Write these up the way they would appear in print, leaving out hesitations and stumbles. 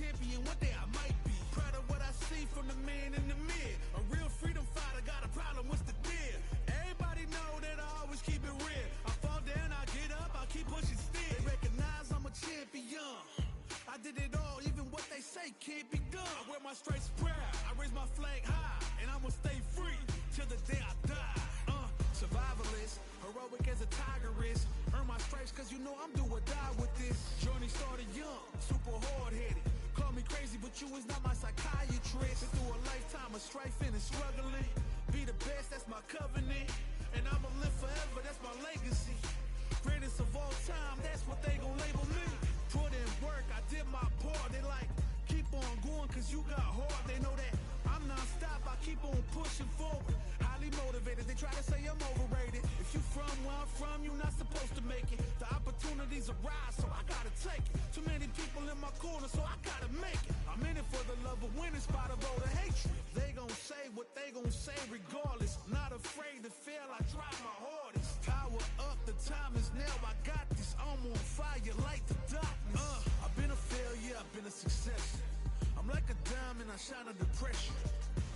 champion, one day I might be. Proud of what I see from the man in the mid. A real freedom fighter, got a problem, what's the deal? Everybody know that I always keep it real. I fall down, I get up, I keep pushing still. They recognize I'm a champion. I did it all, even what they say can't be done. I wear my stripes proud, I raise my flag high, and I'ma stay free till the day I die. Survivalist, heroic as a tiger is. Earn my stripes cause you know I'm do or die with this. Journey started young, super hard-headed. Call me crazy, but you is not my psychiatrist. Been through a lifetime of strifing and struggling. Be the best, that's my covenant. And I'ma live forever, that's my legacy. Greatest of all time, that's what they gon' label me. Put in work, I did my part. They like, keep on going cause you got hard. They know that I'm non-stop, I keep on pushing forward. Highly motivated, they try to say I'm overrated. If you from where I'm from, you're not supposed to make it. The opportunities arise, so I gotta take it. Too many people in my corner, so I gotta make it. I'm in it for the love of winning, spot of all the hatred. They gon' say what they gon' say regardless. Not afraid to fail, I try my hardest. Power up, the time is now, I got this. I'm on fire like the darkness. I've been a failure, I've been a success. I'm like a diamond, I shine under pressure.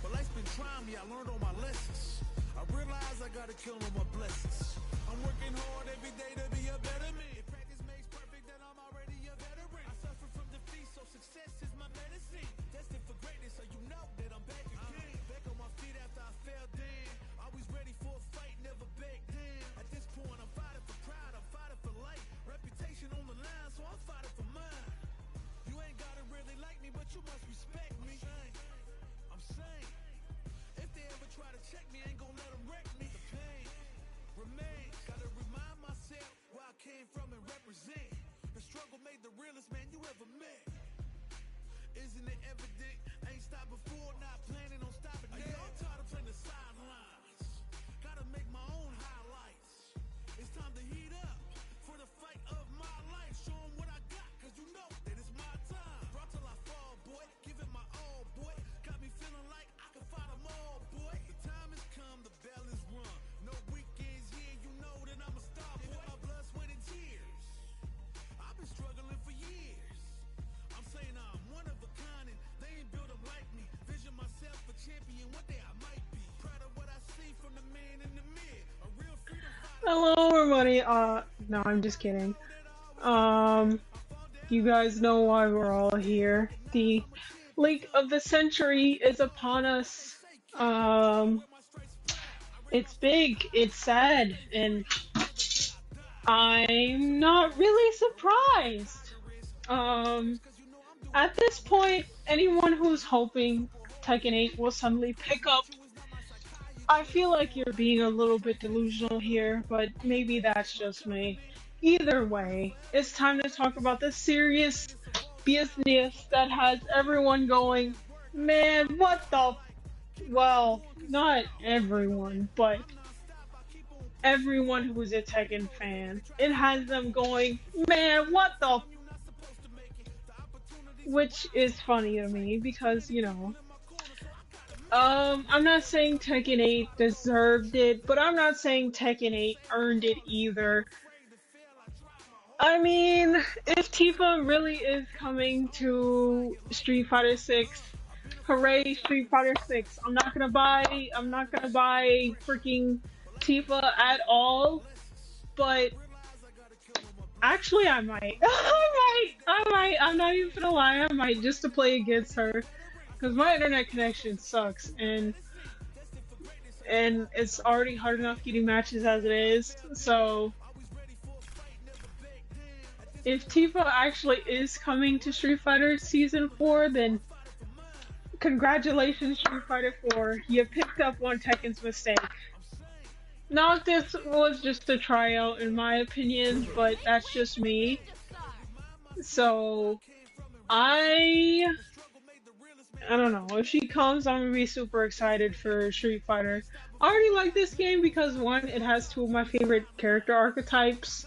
But life's been trying me, I learned all my lessons. I realize I gotta kill all my blessings. I'm working hard every day to be a better man. If practice makes perfect, then I'm already a veteran. I suffer from defeat, so success is my medicine. Destined for greatness, so you know that I'm back again. Back on my feet after I fell down. Always ready for a fight, never back down. At this point, I'm fighting for pride, I'm fighting for life. Reputation on the line, so I'm fighting for mine. You ain't gotta really like me, but you must respect me. I'm saying, if they ever try to check me, ain't gon' let them wreck me. The pain remains, gotta remind myself where I came from and represent. The struggle made the realest man you ever met. Isn't it evident? Ain't stopped before, not planning on stopping now. I'm tired of playing the sidelines. Gotta make my own highlights. It's time to heat up for the fight of my life. Show 'em what I got, cause you know that it's my time. Brought till I fall, boy. Give it my all, boy. Got me feeling like I can fight 'em all, boy. The time has come, the bell is rung. No weekends here, you know that I'm a star, boy. My blood, sweat, and tears. I've been struggling for years. I'm saying I'm one of a kind and they ain't built 'em like me. Vision myself a champion, one day I might be. Proud of what I see from the man in the mid. A real freedom fighter. Hello everybody, no, I'm just kidding. You guys know why we're all here. The leak of the century is upon us. It's big, it's sad, and I'm not really surprised. At this point, anyone who's hoping Tekken 8 will suddenly pick up, I feel like you're being a little bit delusional here, but maybe that's just me. Either way, it's time to talk about the serious business that has everyone going, man, what the... Well, not everyone, but everyone who's a Tekken fan. It has them going, man, what the... Which is funny to me, because, you know... I'm not saying Tekken 8 deserved it, but I'm not saying Tekken 8 earned it either. I mean, if Tifa really is coming to Street Fighter 6, hooray Street Fighter 6. I'm not gonna buy freaking Tifa at all, but actually I might. I'm not even gonna lie, I might, just to play against her. Because my internet connection sucks, and it's already hard enough getting matches as it is, so if Tifa actually is coming to Street Fighter Season 4, then congratulations Street Fighter 4, you picked up one Tekken's mistake. Now this was just a tryout in my opinion, but that's just me. So, I don't know, if she comes, I'm gonna be super excited for Street Fighter. I already like this game because, one, it has two of my favorite character archetypes.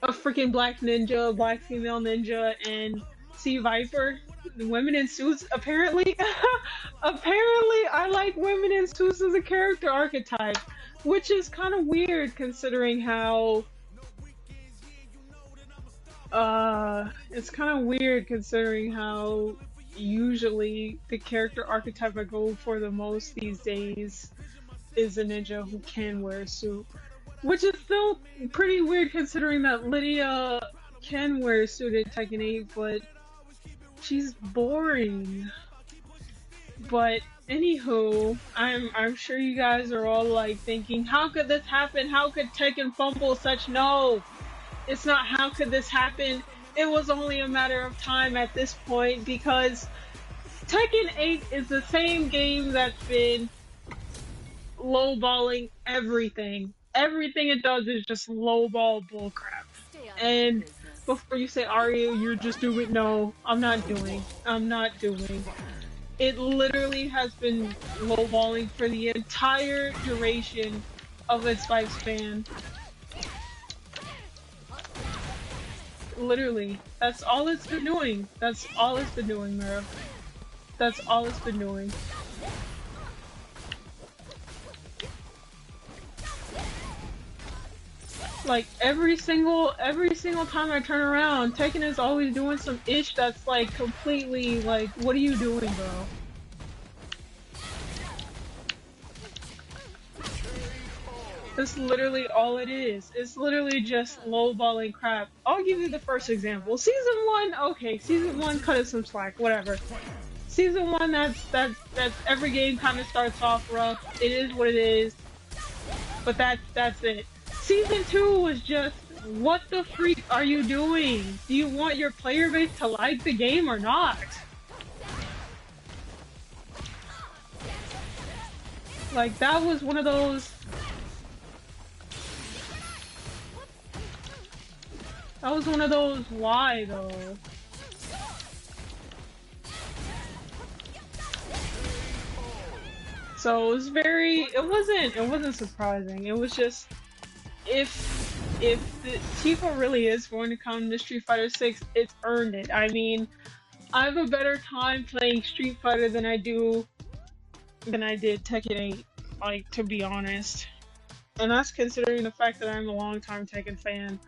A freaking black ninja, black female ninja, and Sea Viper. The women in suits, apparently. Apparently, I like women in suits as a character archetype. Which is kind of weird considering how It's kind of weird considering how usually the character archetype I go for the most these days is a ninja who can wear a suit. Which is still pretty weird considering that Lydia can wear a suit in Tekken 8, but she's boring. But anywho, I'm sure you guys are all like thinking, how could this happen? How could Tekken fumble such? No, it's not how could this happen. It was only a matter of time at this point because Tekken 8 is the same game that's been lowballing everything. Everything it does is just lowball bullcrap. And before you say, Arya, you're just doing, no, I'm not doing. I'm not doing. It literally has been lowballing for the entire duration of its lifespan. Literally. That's all it's been doing. That's all it's been doing, Mira. That's all it's been doing. Like every single time I turn around, Tekken is always doing some ish that's like completely like, what are you doing, bro? That's literally all it is. It's literally just lowballing crap. I'll give you the first example. Season 1, okay, Season 1 cut us some slack, whatever. Season 1, that's every game kind of starts off rough. It is what it is. But that's it. Season 2 was just, what the freak are you doing? Do you want your player base to like the game or not? Like, that was one of those... That was one of those, why though? So it was very, it wasn't surprising. It was just, if the Tifa really is going to come to Street Fighter 6, it's earned it. I mean, I have a better time playing Street Fighter than I did Tekken 8, like, to be honest. And that's considering the fact that I'm a longtime Tekken fan.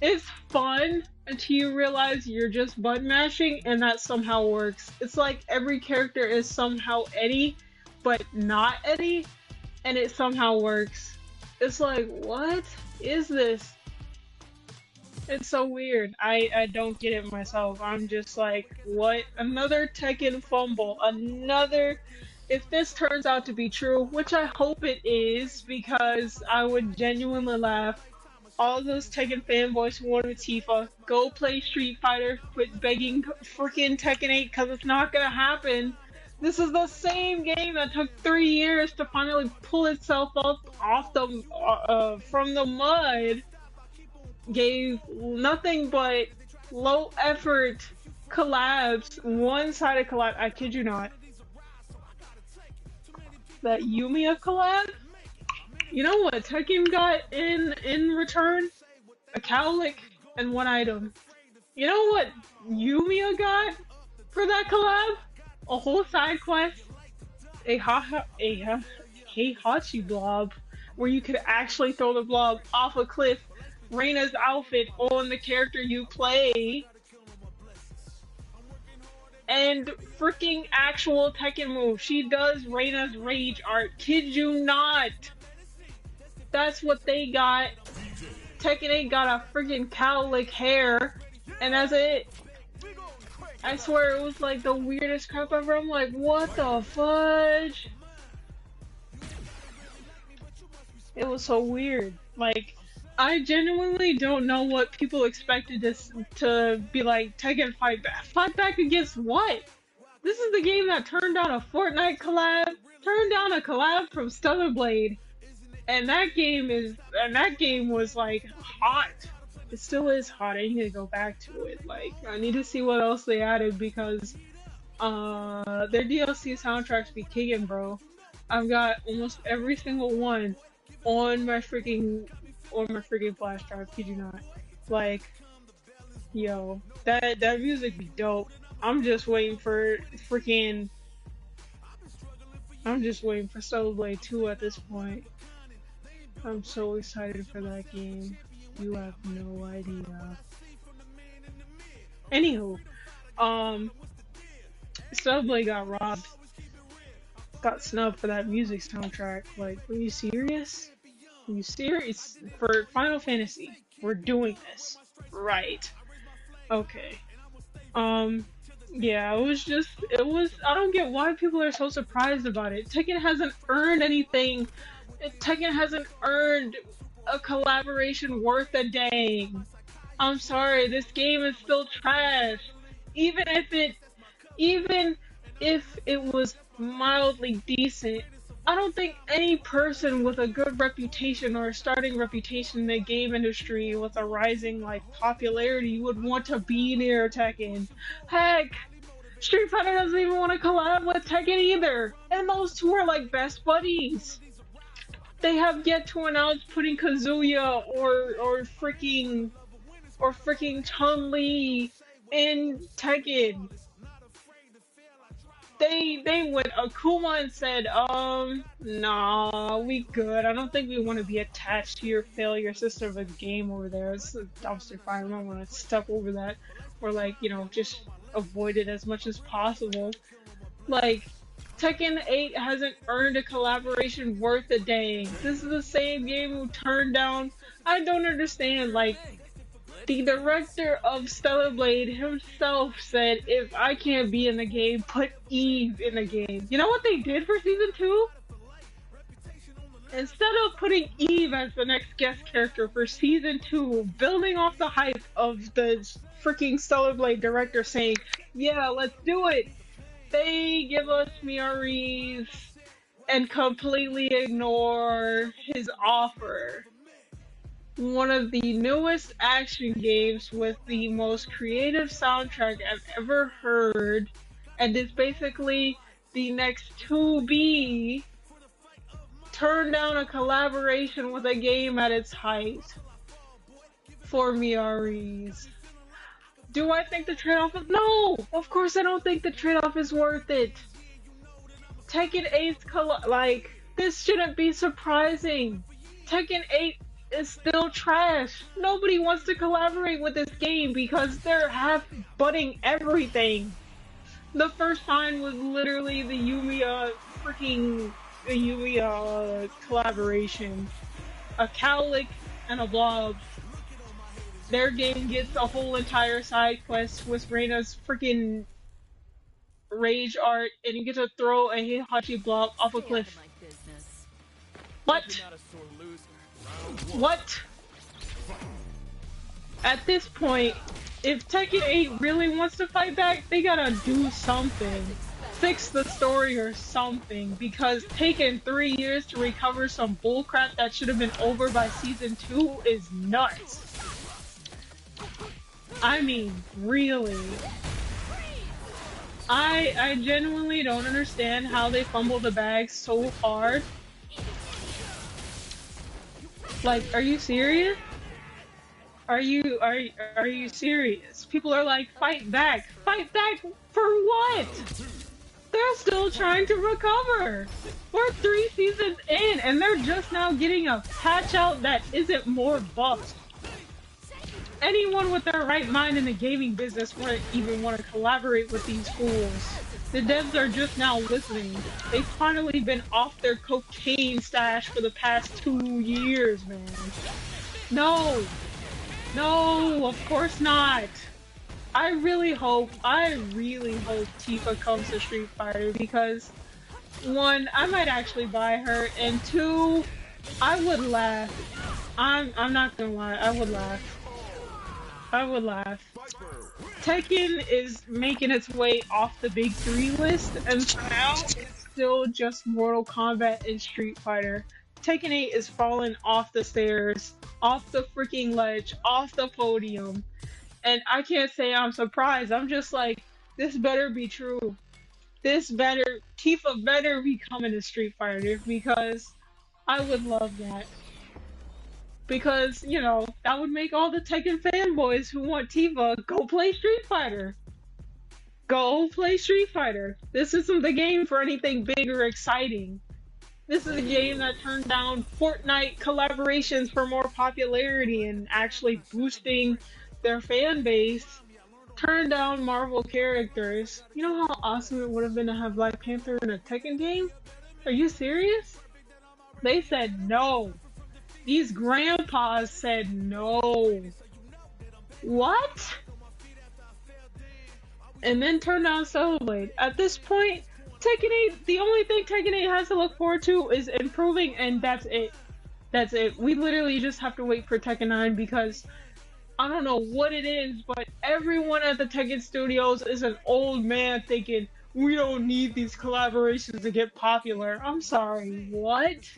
It's fun until you realize you're just button mashing and that somehow works. It's like every character is somehow Eddie, but not Eddie, and it somehow works. It's like, what is this? It's so weird. I don't get it myself. I'm just like, what? Another Tekken fumble. Another... If this turns out to be true, which I hope it is, because I would genuinely laugh. All those Tekken fanboys who wanted Tifa, go play Street Fighter, quit begging freaking Tekken 8 because it's not gonna happen. This is the same game that took 3 years to finally pull itself up off the from the mud. Gave nothing but low effort collabs, one-sided collab. I kid you not. That Yumiya collab. You know what Tekken got in return? A cowlick and one item. You know what Yumiya got for that collab? A whole side quest. A Heihachi blob, where you could actually throw the blob off a cliff. Reina's outfit on the character you play. And freaking actual Tekken move. She does Reina's rage art. Kid you not. That's what they got. Tekken 8 got a freaking cowlick hair, and that's it. I swear it was like the weirdest crap ever. I'm like, what the fudge? It was so weird. Like, I genuinely don't know what people expected this to be like. Tekken fight back. Fight back against what? This is the game that turned down a Fortnite collab, turned down a collab from Stellar Blade. And that game was like hot. It still is hot. I need to go back to it. Like, I need to see what else they added because their DLC soundtracks be kicking, bro. I've got almost every single one on my freaking flash drive. Kid you not. Like, yo, that music be dope. I'm just waiting for Stellar Blade 2 at this point. I'm so excited for that game. You have no idea. Anywho, um, Subway got robbed, got snubbed for that music soundtrack. Like, are you serious? Are you serious? For Final Fantasy, we're doing this, right? Okay. Um, yeah, it was, I don't get why people are so surprised about it. Tekken hasn't earned anything. Tekken hasn't earned a collaboration worth a dang. I'm sorry, this game is still trash. Even if it, even if it was mildly decent, I don't think any person with a good reputation or a starting reputation in the game industry with a rising like popularity would want to be near Tekken. Heck, Street Fighter doesn't even want to collab with Tekken either, and those two are like best buddies. They have yet to announce putting Kazuya or freaking Chun-Li in Tekken. They went Akuma and said, nah, we good. I don't think we want to be attached to your failure system of a game over there. It's a dumpster fire. I don't want to step over that, or like, you know, just avoid it as much as possible. Like, Tekken 8 hasn't earned a collaboration worth a dang. This is the same game who turned down. I don't understand. Like, the director of Stellar Blade himself said, if I can't be in the game, put Eve in the game. You know what they did for Season 2? Instead of putting Eve as the next guest character for Season 2, building off the hype of the freaking Stellar Blade director saying, yeah, let's do it, they give us Miori's and completely ignore his offer. One of the newest action games with the most creative soundtrack I've ever heard, and it's basically the next 2B, turned down a collaboration with a game at its height for Miori's. Do I think the trade-off is— no! Of course I don't think the trade-off is worth it. Tekken 8's like, this shouldn't be surprising. Tekken 8 is still trash. Nobody wants to collaborate with this game because they're half-butting everything. The first sign was literally the Yumiya collaboration. A Cowlick and a Blob. Their game gets a whole entire side quest with Reina's freaking rage art, and you get to throw a Heihachi Blob off a cliff. What? What? At this point, if Tekken 8 really wants to fight back, they gotta do something. Fix the story or something, because taking 3 years to recover some bullcrap that should have been over by Season 2 is nuts. I mean, really. I genuinely don't understand how they fumble the bag so hard. Like, are you serious? Are you serious? People are like, fight back. Fight back for what? They're still trying to recover. We're 3 seasons in, and they're just now getting a patch out that isn't more buffed. Anyone with their right mind in the gaming business wouldn't even want to collaborate with these fools. The devs are just now listening. They've finally been off their cocaine stash for the past 2 years, man. No! No, of course not! I really hope Tifa comes to Street Fighter, because 1, I might actually buy her, and 2, I would laugh. I'm not gonna lie, I would laugh. I would laugh. Tekken is making its way off the big 3 list, and for now, it's still just Mortal Kombat and Street Fighter. Tekken 8 is falling off the stairs, off the freaking ledge, off the podium. And I can't say I'm surprised. I'm just like, this better be true. Tifa better be coming to Street Fighter, because I would love that. Because, you know, that would make all the Tekken fanboys who want Tifa go play Street Fighter. Go play Street Fighter. This isn't the game for anything big or exciting. This is a game that turned down Fortnite collaborations for more popularity and actually boosting their fan base. turn down Marvel characters. You know how awesome it would have been to have Black Panther in a Tekken game? Are you serious? They said no. These grandpas said no. What? And then turn down Cellblade. At this point, Tekken 8, the only thing Tekken 8 has to look forward to is improving, and that's it. That's it. We literally just have to wait for Tekken 9 because I don't know what it is, but everyone at the Tekken Studios is an old man thinking, we don't need these collaborations to get popular. I'm sorry, what?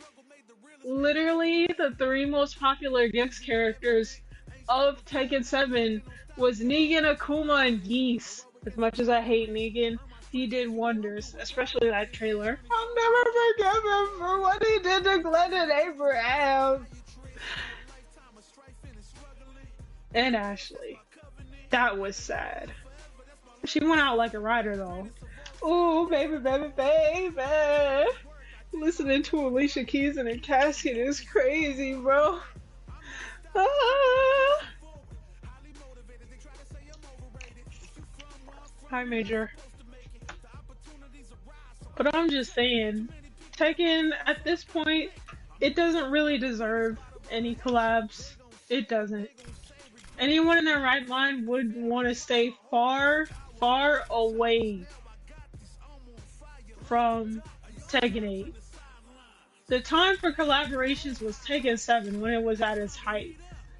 Literally, the three most popular Gex characters of Tekken 7 was Negan, Akuma, and Geese. As much as I hate Negan, he did wonders, especially that trailer. I'll never forgive him for what he did to Glenn and Abraham. And Ashley. That was sad. She went out like a rider though. Ooh, baby, baby, baby. Listening to Alicia Keys in a casket is crazy, bro. Ah. Hi, Major. But I'm just saying, Tekken, at this point, it doesn't really deserve any collabs. It doesn't. Anyone in their right mind would want to stay far, far away from Tekken 8. The time for collaborations was Tekken 7 when it was at its height.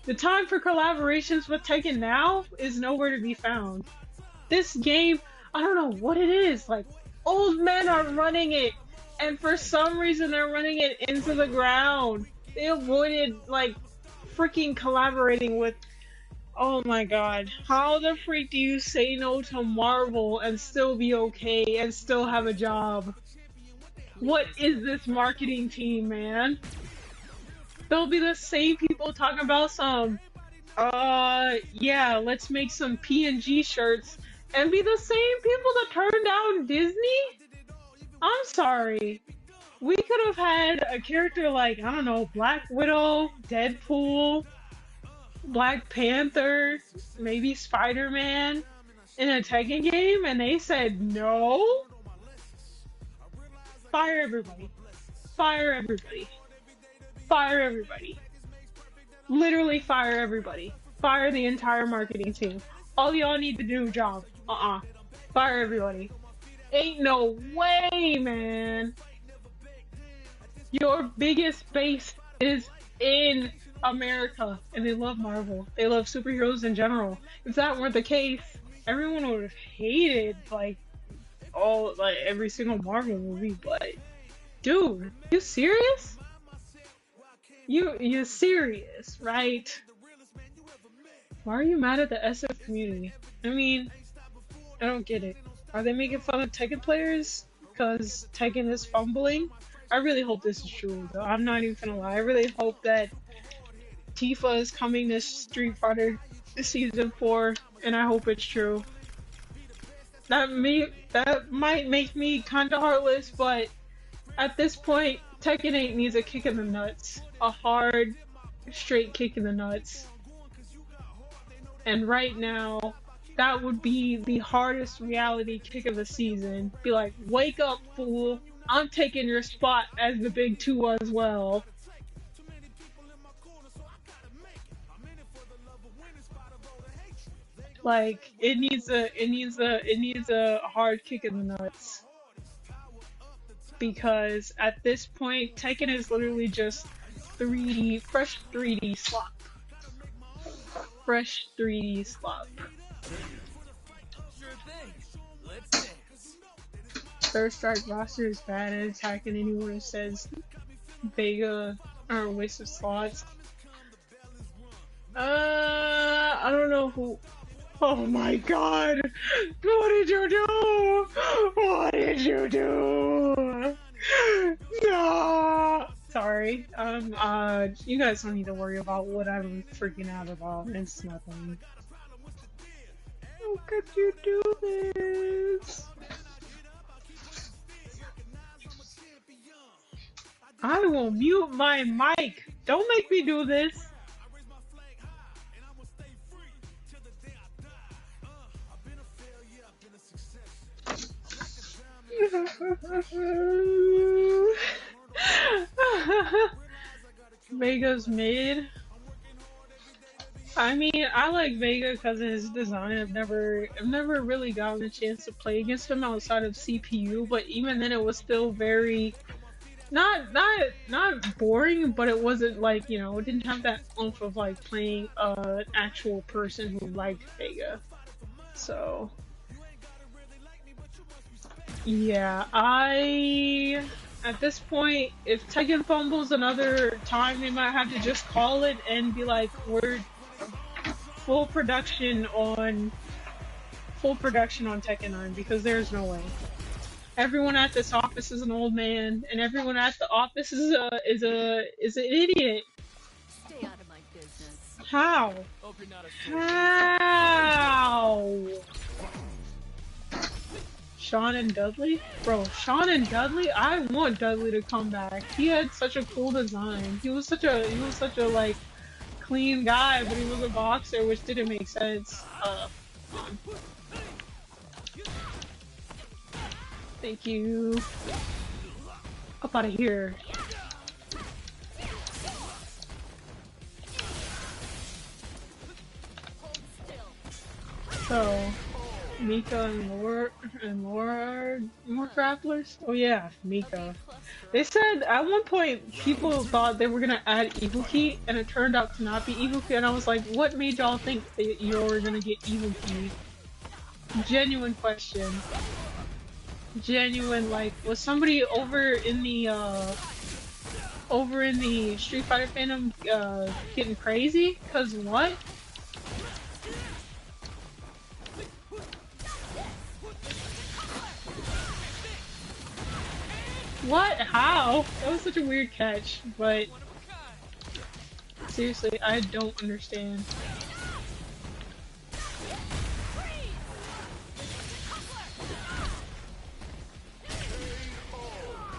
The time for collaborations with Tekken now is nowhere to be found. This game, I don't know what it is, like, old men are running it, and for some reason they're running it into the ground. They avoided, like, freaking collaborating with, oh my god, how the freak do you say no to Marvel and still be okay and still have a job? What is this marketing team, man? They'll be the same people talking about some, yeah, let's make some P&G shirts, and be the same people that turned down Disney? I'm sorry. We could have had a character like, I don't know, Black Widow, Deadpool, Black Panther, maybe Spider-Man in a Tekken game, and they said no? Fire everybody. Fire everybody. Fire everybody. Literally fire everybody. Fire the entire marketing team. All y'all need to do a job. Fire everybody. Ain't no way, man. Your biggest base is in America, and they love Marvel. They love superheroes in general. If that weren't the case, everyone would have hated, like, every single Marvel movie, but dude, you serious? You serious, right? Why are you mad at the SF community? I mean, I don't get it. Are they making fun of Tekken players because Tekken is fumbling? I really hope this is true, though. I'm not even gonna lie. I really hope that Tifa is coming to Street Fighter Season 4, and I hope it's true. That might make me kinda heartless, but at this point, Tekken 8 needs a kick in the nuts. A hard, straight kick in the nuts. And right now, that would be the hardest reality kick of the season. Be like, wake up, fool. I'm taking your spot as the big two as well. Like, it needs a hard kick in the nuts. Because at this point, Tekken is literally just fresh 3D slop. Fresh 3D slop. Third Strike roster is bad at attacking anyone who says Vega are a waste of slots. I don't know who. Oh my god! What did you do? What did you do? No! Sorry. You guys don't need to worry about what I'm freaking out about. It's nothing. How could you do this? I will mute my mic. Don't make me do this. Vega's mid. I mean, I like Vega because of his design. I've never really gotten a chance to play against him outside of CPU, but even then, it was still very not boring, but it wasn't like, you know, it didn't have that oomph of like playing an actual person who liked Vega. So yeah, at this point, if Tekken fumbles another time, they might have to just call it and be like, we're full production on Tekken 9, because there's no way. Everyone at this office is an old man, and everyone at the office is an idiot. Stay out of my business. How? How? Sean and Dudley? Bro, Sean and Dudley? I want Dudley to come back. He had such a cool design. He was such a like clean guy, but he was a boxer, which didn't make sense. Thank you. Up out of here. So, Mika and Laura more grapplers? Oh yeah, Mika. They said at one point people thought they were gonna add Ibuki, and it turned out to not be Ibuki, and I was like, what made y'all think that you were gonna get Ibuki? Genuine question. Genuine, like, was somebody over in the Street Fighter fandom getting crazy? Cause what? What? How? That was such a weird catch, but seriously, I don't understand.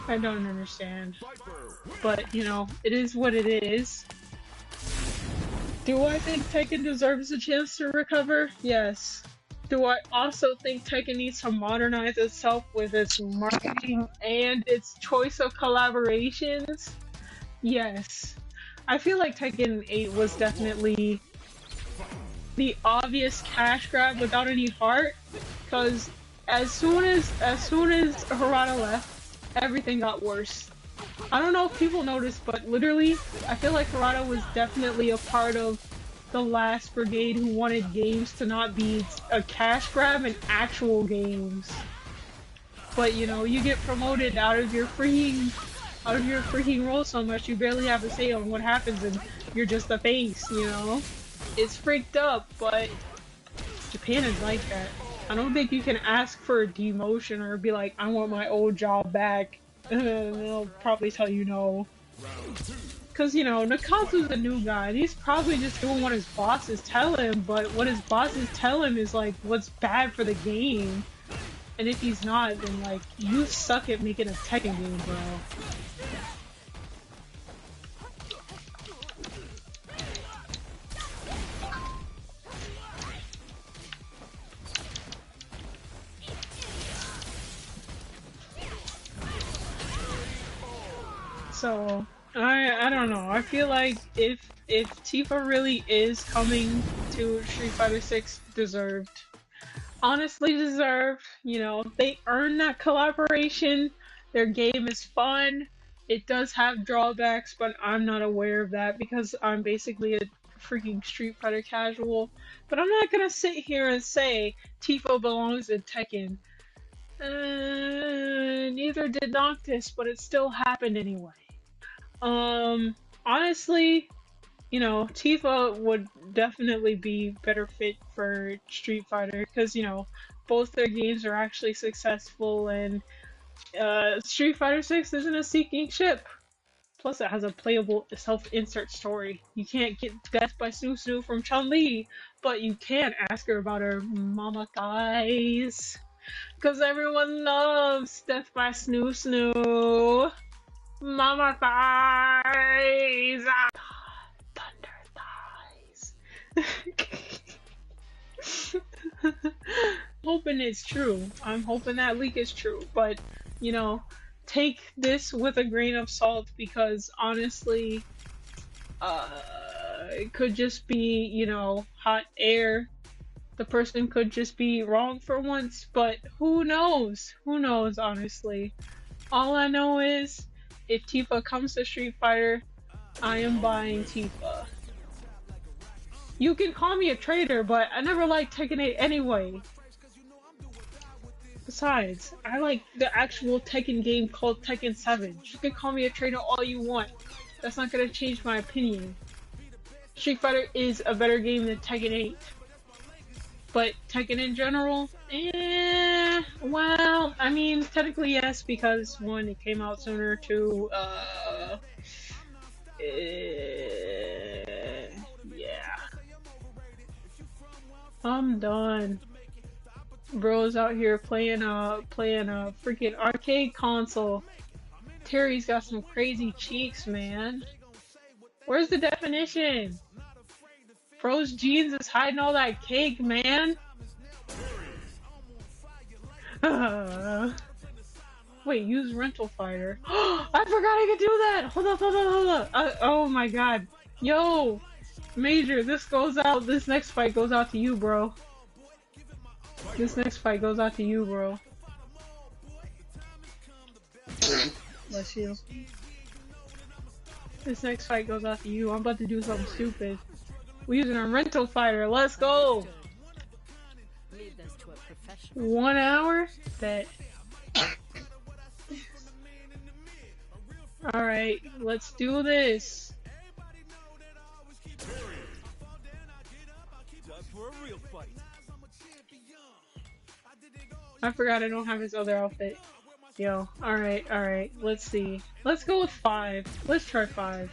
I don't understand. But, you know, it is what it is. Do I think Tekken deserves a chance to recover? Yes. Do I also think Tekken needs to modernize itself with its marketing and its choice of collaborations? Yes. I feel like Tekken 8 was definitely the obvious cash grab without any heart, because as soon as Harada left, everything got worse. I don't know if people noticed, but literally, I feel like Harada was definitely a part of the last brigade who wanted games to not be a cash grab and actual games. But you know, you get promoted out of your freaking role so much, you barely have a say on what happens, and you're just the face, you know? It's freaked up, but Japan is like that. I don't think you can ask for a demotion or be like, I want my old job back. They'll probably tell you no. Cause, you know, Nakatsu's a new guy, and he's probably just doing what his bosses tell him, but what his bosses tell him is like, what's bad for the game. And if he's not, then like, you suck at making a Tekken game, bro. So, I don't know. I feel like if Tifa really is coming to Street Fighter 6, deserved. Honestly deserved. You know, they earned that collaboration. Their game is fun. It does have drawbacks, but I'm not aware of that because I'm basically a freaking Street Fighter casual. But I'm not gonna sit here and say Tifa belongs in Tekken. Neither did Noctis, but it still happened anyway. Honestly, you know, Tifa would definitely be better fit for Street Fighter because, you know, both their games are actually successful, and Street Fighter 6 isn't a seeking ship. Plus, it has a playable self-insert story. You can't get death by Snoo Snoo from Chun-Li, but you can ask her about her mama thighs. Because everyone loves Death by Snoo Snoo. Mama thighs! Ah, thunder thighs. Hoping it's true. I'm hoping that leak is true, but you know, take this with a grain of salt because honestly, it could just be, hot air. The person could just be wrong for once, but who knows? Who knows, honestly? All I know is if Tifa comes to Street Fighter, I am buying Tifa. You can call me a traitor, but I never liked Tekken 8 anyway. Besides, I like the actual Tekken game called Tekken 7. You can call me a traitor all you want. That's not gonna change my opinion. Street Fighter is a better game than Tekken 8. But Tekken in general, well, I mean, technically yes, because one, it came out sooner, two, yeah. I'm done. Bro's out here playing a freaking arcade console. Terry's got some crazy cheeks, man. Where's the definition? Bro's jeans is hiding all that cake, man. Wait, use rental fighter. I forgot I could do that. Hold up. Oh my god. Yo, Major, this next fight goes out to you, bro. This next fight goes out to you, bro. Bless you. This next fight goes out to you. I'm about to do something stupid. We're using a rental fighter. Let's go. Leave this to a professional. 1 hour? Bet. Alright, let's do this. I forgot I don't have his other outfit. Yo, alright, let's see. Let's go with 5. Let's try 5.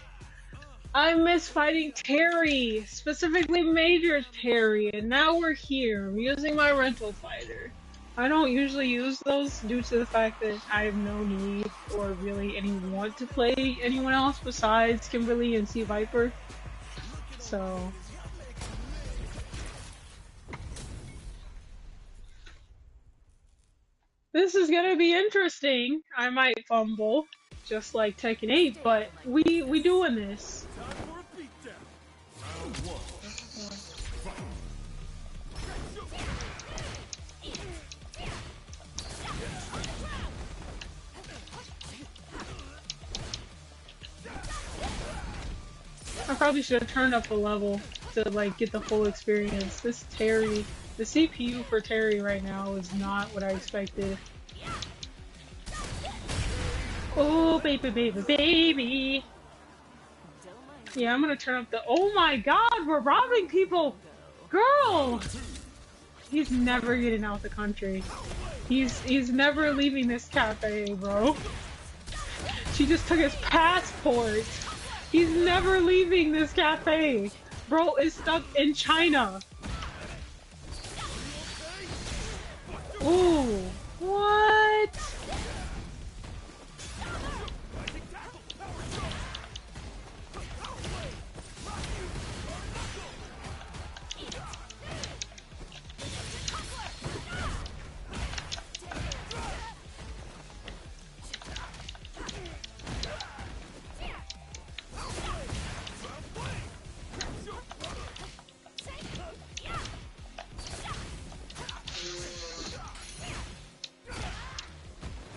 I miss fighting Terry, specifically Major Terry, and now we're here. I'm using my rental fighter. I don't usually use those due to the fact that I have no need or really any want to play anyone else besides Kimberly and Sea Viper. So this is gonna be interesting. I might fumble, just like Tekken 8, but we doing this. I probably should have turned up the level to like get the full experience. This Terry, the CPU for Terry right now is not what I expected. Oh baby. Yeah, I'm gonna turn up the. Oh my God, we're robbing people, girl. He's never getting out the country. He's never leaving this cafe, bro. She just took his passport. He's never leaving this cafe. Bro is stuck in China. Ooh, what?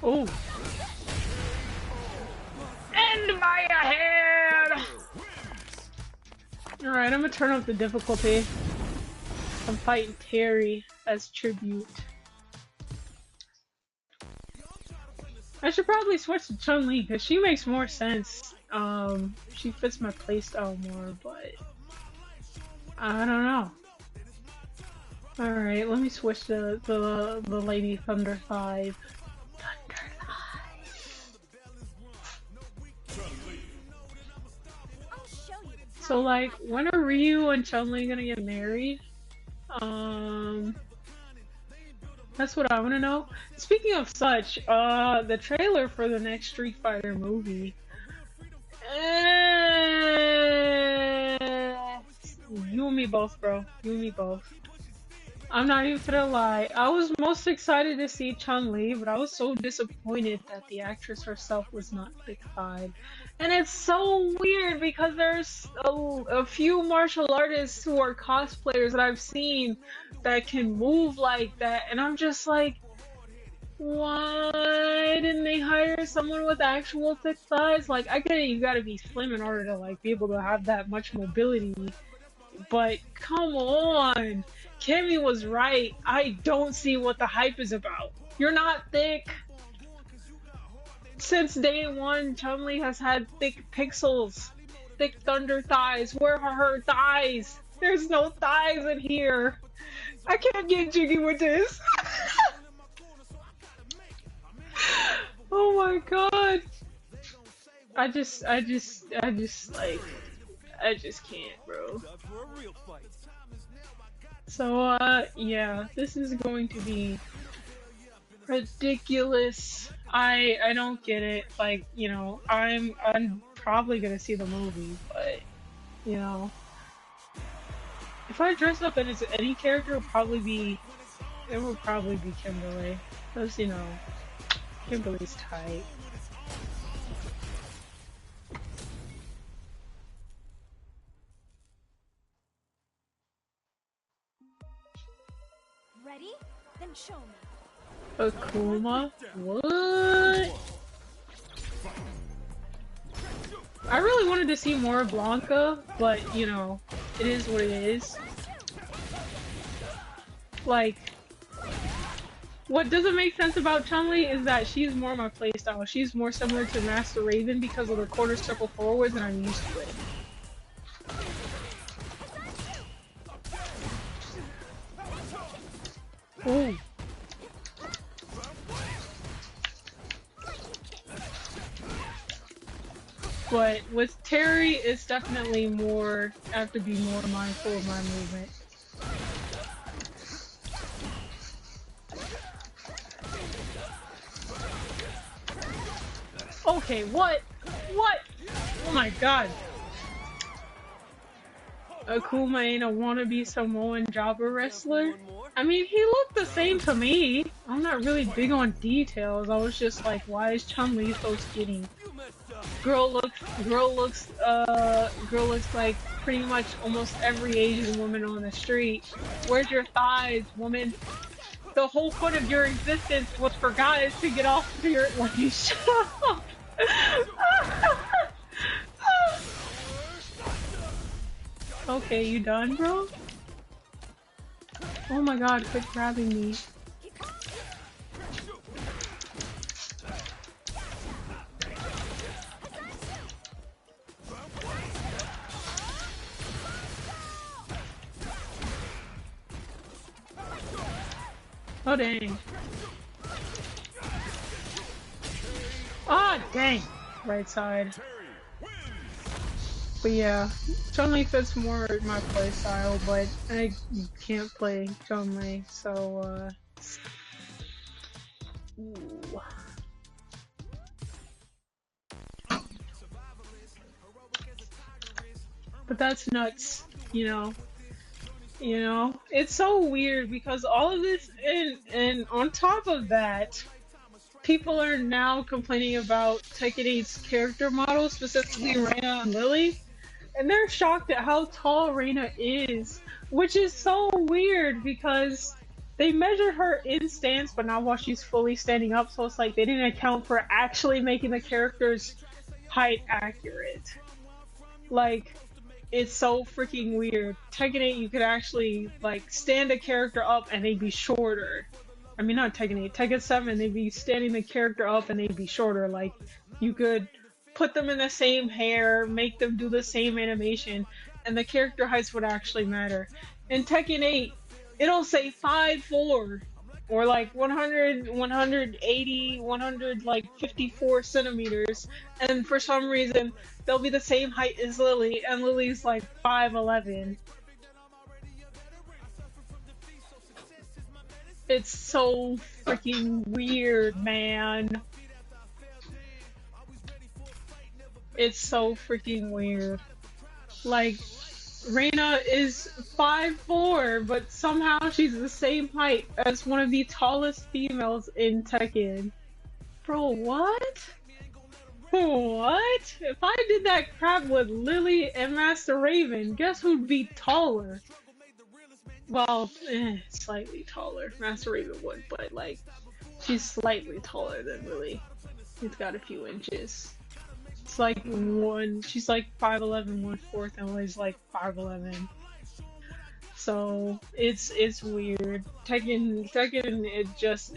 Oh. End by a head! Alright, I'm gonna turn up the difficulty. I'm fighting Terry as tribute. I should probably switch to Chun-Li because she makes more sense. She fits my playstyle more, but I don't know. Alright, let me switch to the Lady Thunder 5. So like, when are Ryu and Chun-Li gonna get married? That's what I wanna know. Speaking of such, the trailer for the next Street Fighter movie. You and me both, bro. You and me both. I'm not even gonna lie. I was most excited to see Chun-Li, but I was so disappointed that the actress herself was not thick-thighed. And it's so weird because there's a few martial artists who are cosplayers that I've seen that can move like that, and I'm just like, why didn't they hire someone with actual thick thighs? Like, I get it, you gotta be slim in order to like be able to have that much mobility, but come on. Kimmy was right. I don't see what the hype is about. You're not thick. Since day one, Chun-Li has had thick pixels, thick thunder thighs. Where are her thighs? There's no thighs in here. I can't get jiggy with this. Oh my god. I just like, I just can't, bro. So, yeah, this is going to be ridiculous. I don't get it. Like, you know, I'm probably gonna see the movie, but, you know, if I dress up as any character, it would probably be Kimberly. Because, you know, Kimberly's tight. Ready? Then show me. Akuma? What? I really wanted to see more of Blanca, but, you know, it is what it is. Like, what doesn't make sense about Chun-Li is that she's more my playstyle. She's more similar to Master Raven because of the quarter circle forwards, and I'm used to it. Ooh. But with Terry, it's definitely more, I have to be more mindful of my movement. Okay, what? What? Oh my god. Akuma ain't a wannabe Samoan jobber wrestler? I mean, he looked the same to me. I'm not really big on details. I was just like, why is Chun-Li so skinny? Girl looks like pretty much almost every Asian woman on the street. Where's your thighs, woman? The whole point of your existence was for guys to get off of your, like, shut up. Okay, you done, bro? Oh my god, quit grabbing me. Oh dang. Ah, dang. Right side. But yeah, Chun-Li fits more my playstyle, but I can't play Chun-Li, so ooh. But that's nuts, you know. You know, it's so weird because all of this, and on top of that, people are now complaining about Tekken 8's character model, specifically Reina and Lily, and they're shocked at how tall Reina is, which is so weird because they measured her in stance, but not while she's fully standing up, so it's like they didn't account for actually making the character's height accurate. Like, it's so freaking weird. Tekken 8, you could actually, like, stand a character up and they'd be shorter. I mean, not Tekken 8, Tekken 7, they'd be standing the character up and they'd be shorter. Like, you could put them in the same hair, make them do the same animation, and the character heights would actually matter. In Tekken 8, it'll say 5'4", or like 100, 180, 100, like 54 centimeters, and for some reason, they'll be the same height as Lily, and Lily's like 5'11". It's so freaking weird, man. It's so freaking weird. Like, Reina is 5'4", but somehow she's the same height as one of the tallest females in Tekken. Bro, what? What? If I did that crap with Lily and Master Raven, guess who'd be taller? Well, slightly taller. Master Raven would, but like, she's slightly taller than Lily. She's got a few inches. It's like she's like 5'11", 1/4, and Lily's like 5'11". So it's weird. Tekken, it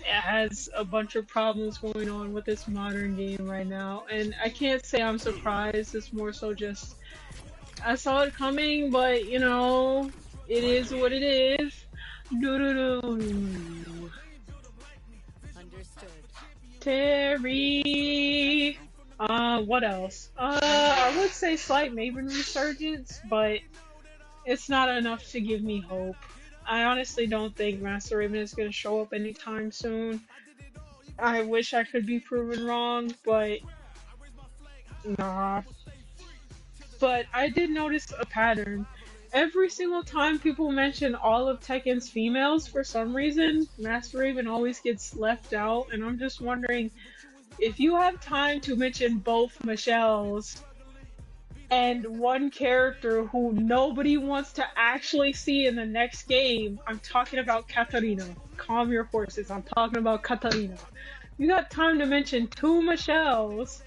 has a bunch of problems going on with this modern game right now, and I can't say I'm surprised. It's more so just I saw it coming, but you know, it is what it is. Doo-doo-doo. Understood. Terry. What else? I would say slight Maven resurgence, but it's not enough to give me hope. I honestly don't think Master Raven is going to show up anytime soon. I wish I could be proven wrong, but nah. But I did notice a pattern. Every single time people mention all of Tekken's females, for some reason, Master Raven always gets left out, and I'm just wondering, if you have time to mention both Michelles and one character who nobody wants to actually see in the next game, I'm talking about Katarina. Calm your horses, I'm talking about Katarina. You got time to mention two Michelles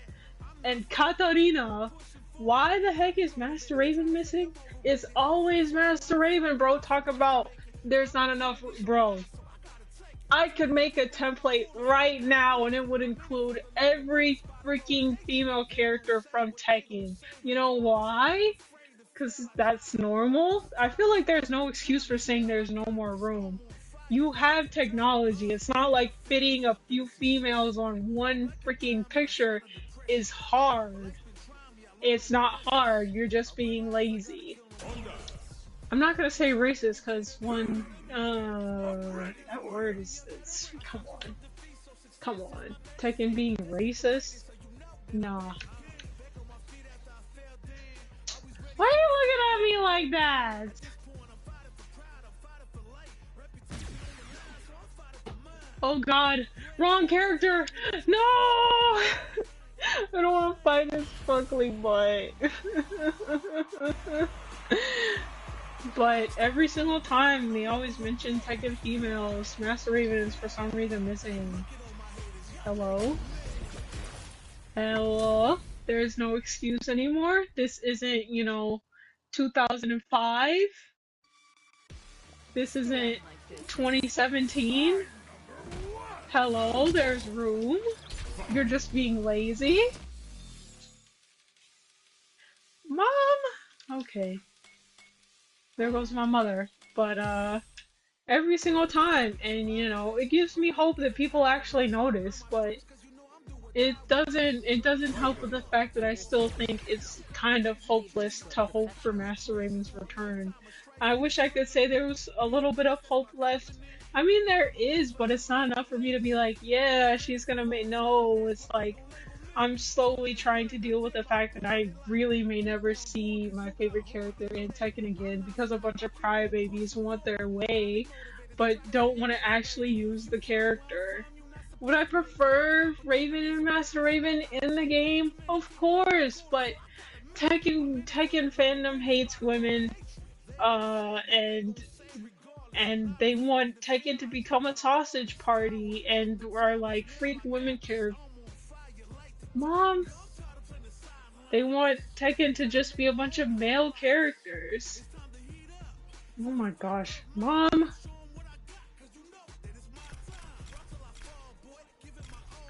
and Katarina. Why the heck is Master Raven missing? It's always Master Raven, bro. Talk about there's not enough, bro. I could make a template right now and it would include every freaking female character from Tekken. You know why? Because that's normal. I feel like there's no excuse for saying there's no more room. You have technology. It's not like fitting a few females on one freaking picture is hard. It's not hard. You're just being lazy. I'm not gonna say racist because that word is come on. Tekken being racist? Nah. Why are you looking at me like that? Oh god, wrong character! No! I don't want to fight this fuckly butt. But every single time they always mention Tekken females, Master Raven is for some reason missing. Hello? Hello? There is no excuse anymore? This isn't, 2005? This isn't 2017? Hello? There's room? You're just being lazy? Mom? Okay. There goes my mother. But, every single time, and, it gives me hope that people actually notice, but it doesn't help with the fact that I still think it's kind of hopeless to hope for Master Raven's return. I wish I could say there was a little bit of hope left. I mean, there is, but it's not enough for me to be like, yeah, she's gonna make. No, it's like, I'm slowly trying to deal with the fact that I really may never see my favorite character in Tekken again because a bunch of crybabies want their way, but don't want to actually use the character. Would I prefer Raven and Master Raven in the game? Of course, but Tekken fandom hates women, and they want Tekken to become a sausage party and are like freak women characters. Mom, they want Tekken to just be a bunch of male characters. Oh my gosh, Mom.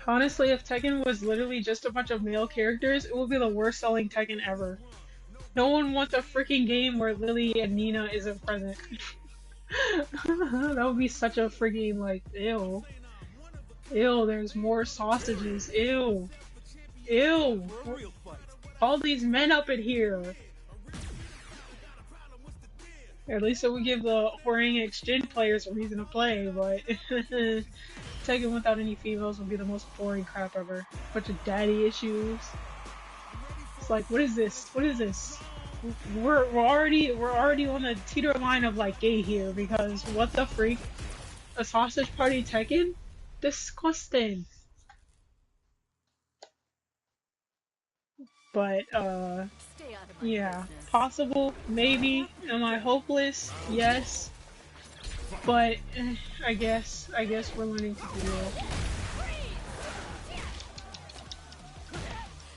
Honestly, if Tekken was literally just a bunch of male characters, it would be the worst selling Tekken ever. No one wants a freaking game where Lily and Nina isn't present. That would be such a freaking, like, ew. Ew, there's more sausages. Ew. Ew. All these men up in here. At least it would give the Hwoarang Exchange players a reason to play, but Tekken without any females would be the most boring crap ever. Bunch of daddy issues. It's like, what is this? What is this? we're already on the teeter line of like gay here because what the freak? A sausage party Tekken? Disgusting. But Stay out of my yeah, business. possible, maybe. Am I hopeless? Yes. But I guess we're learning to deal.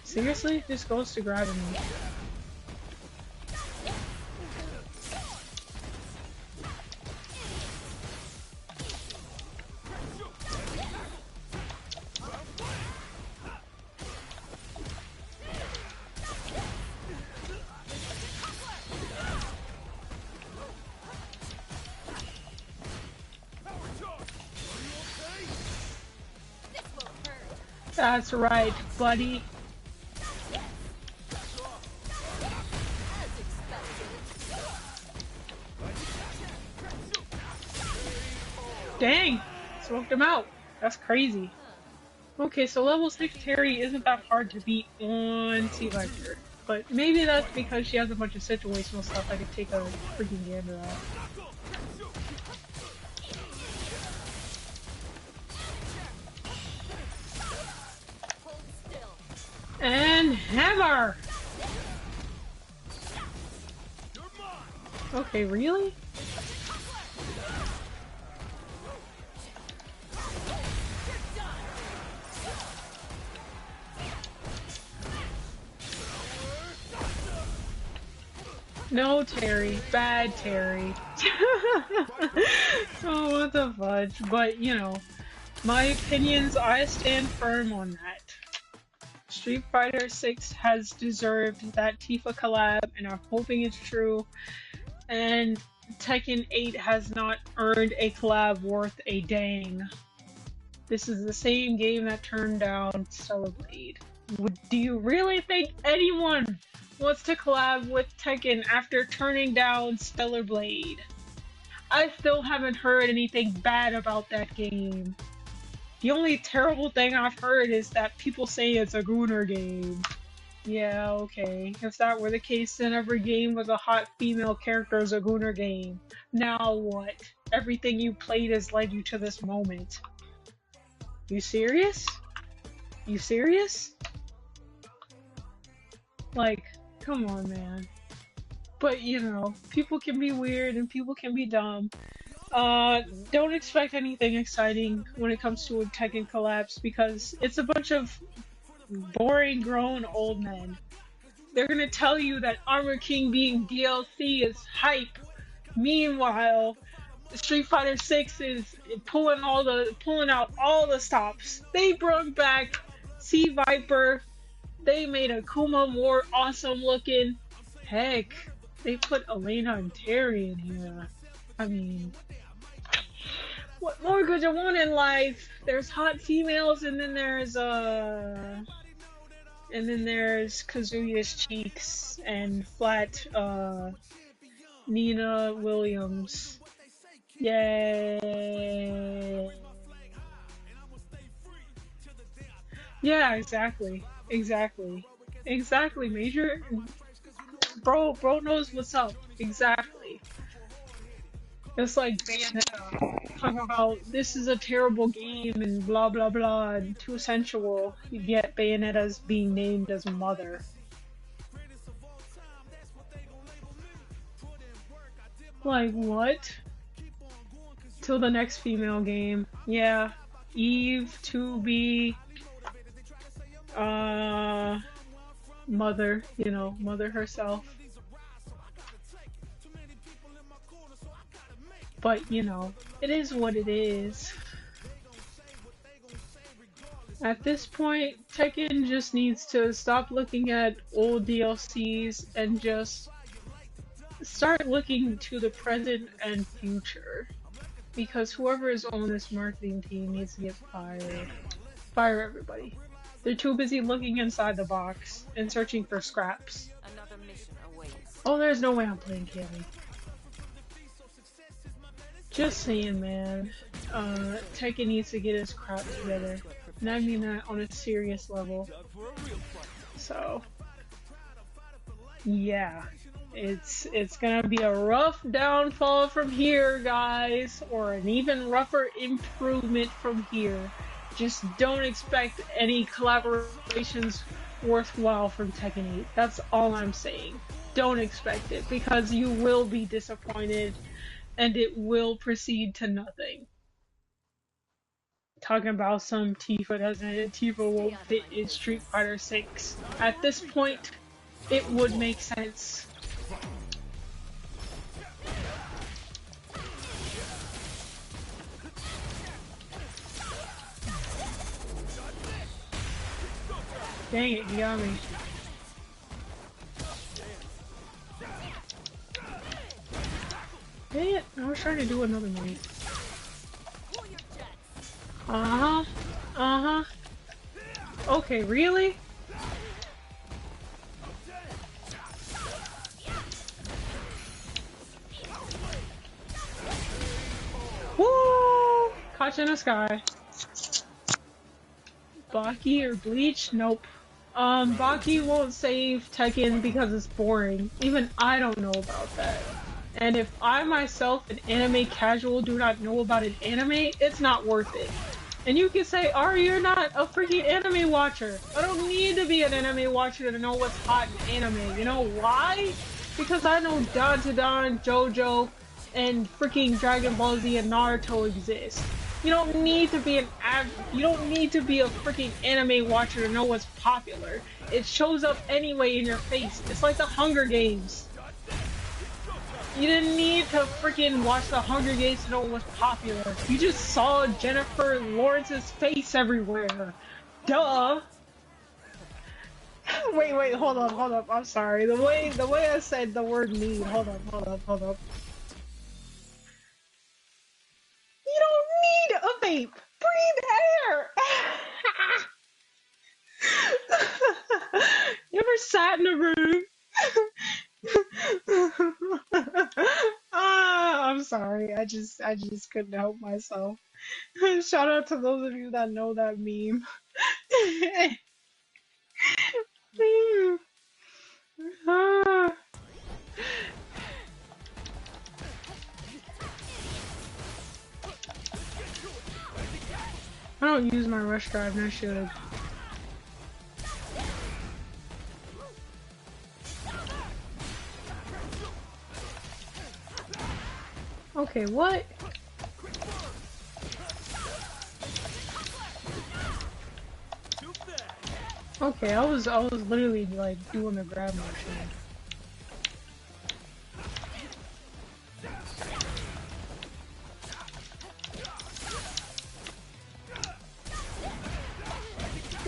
Seriously, this goes to grabbing me. That's right, buddy. Dang! Smoked him out. That's crazy. Okay, so level 6 Terry isn't that hard to beat on Sea Viper. But maybe that's because she has a bunch of situational stuff I could take a freaking gander at. And hammer! Okay, really? No, Terry. Bad Terry. Oh, what the fudge. But, you know, my opinions, I stand firm on that. Street Fighter 6 has deserved that Tifa collab, and I'm hoping it's true. And Tekken 8 has not earned a collab worth a dang. This is the same game that turned down Stellar Blade. Do you really think anyone wants to collab with Tekken after turning down Stellar Blade? I still haven't heard anything bad about that game. The only terrible thing I've heard is that people say it's a Gunner game. Yeah, okay. If that were the case, then every game with a hot female character is a Gunner game. Now what? Everything you played has led you to this moment. You serious? You serious? Like, come on, man. But, you know, people can be weird and people can be dumb. Don't expect anything exciting when it comes to a Tekken collapse because it's a bunch of boring grown old men. They're gonna tell you that Armor King being DLC is hype. Meanwhile, Street Fighter 6 is pulling out all the stops. They brought back Sea Viper. They made Akuma more awesome looking. Heck, they put Elena and Terry in here. I mean, what more could you want in life? There's hot females, and then there's Kazuya's cheeks and flat Nina Williams. Yay! Yeah, exactly, Major. Bro knows what's up. Exactly. It's like Bayonetta talking about this is a terrible game and blah blah blah and too sensual. Yet Bayonetta's being named as mother. Like what? Till the next female game. Yeah. Eve to be mother, you know, mother herself. But, you know, it is what it is. At this point, Tekken just needs to stop looking at old DLCs and just start looking to the present and future. Because whoever is on this marketing team needs to get fired. Fire everybody. They're too busy looking inside the box and searching for scraps. Another mission awaits. Oh, there's no way I'm playing Cammy. Just saying, man. Tekken needs to get his crap together. And I mean that on a serious level. So, yeah. It's gonna be a rough downfall from here, guys, or an even rougher improvement from here. Just don't expect any collaborations worthwhile from Tekken 8. That's all I'm saying. Don't expect it, because you will be disappointed, and it will proceed to nothing. Talking about some Tifa doesn't, Tifa won't fit in Street Fighter 6. At this point, it would make sense. Dang it, he got me. Dang it, I was trying to do another move. Okay, really? Woo! Caught you in the sky. Baki or Bleach? Nope. Baki won't save Tekken because it's boring. Even I don't know about that. And if I myself, an anime casual, do not know about an anime, it's not worth it. And you can say, Ari, you're not a freaking anime watcher. I don't need to be an anime watcher to know what's hot in anime. You know why? Because I know Dandadan, JoJo, and freaking Dragon Ball Z and Naruto exist. You don't need to be a freaking anime watcher to know what's popular. It shows up anyway in your face. It's like the Hunger Games. You didn't need to freaking watch the Hunger Games to know what was popular. You just saw Jennifer Lawrence's face everywhere. Duh. Wait, hold up. I'm sorry. The way I said the word need. Hold up. You don't need a vape. Breathe air. You ever sat in a room? I'm sorry. I just couldn't help myself. Shout out to those of you that know that meme. I don't use my rush drive, and I should. Okay, what? Okay, I was literally like doing the grab motion.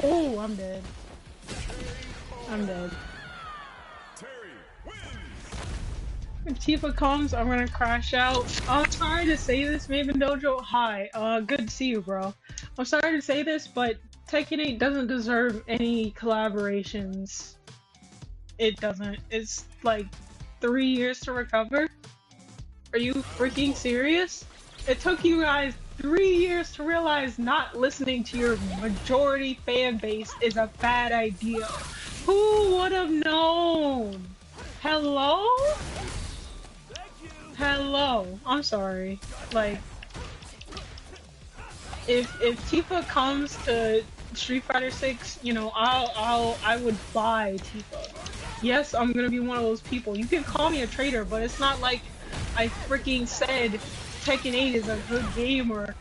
Oh, I'm dead. When Tifa comes, I'm gonna crash out. I'm sorry to say this, Maven Dojo. Hi, good to see you, bro. I'm sorry to say this, but Tekken 8 doesn't deserve any collaborations. It doesn't. It's like 3 years to recover? Are you freaking serious? It took you guys 3 years to realize not listening to your majority fan base is a bad idea. Who would have known? Hello? Hello. I'm sorry. Like, if Tifa comes to Street Fighter 6, you know, I would buy Tifa. Yes, I'm gonna be one of those people. You can call me a traitor, but it's not like I freaking said Tekken 8 is a good game or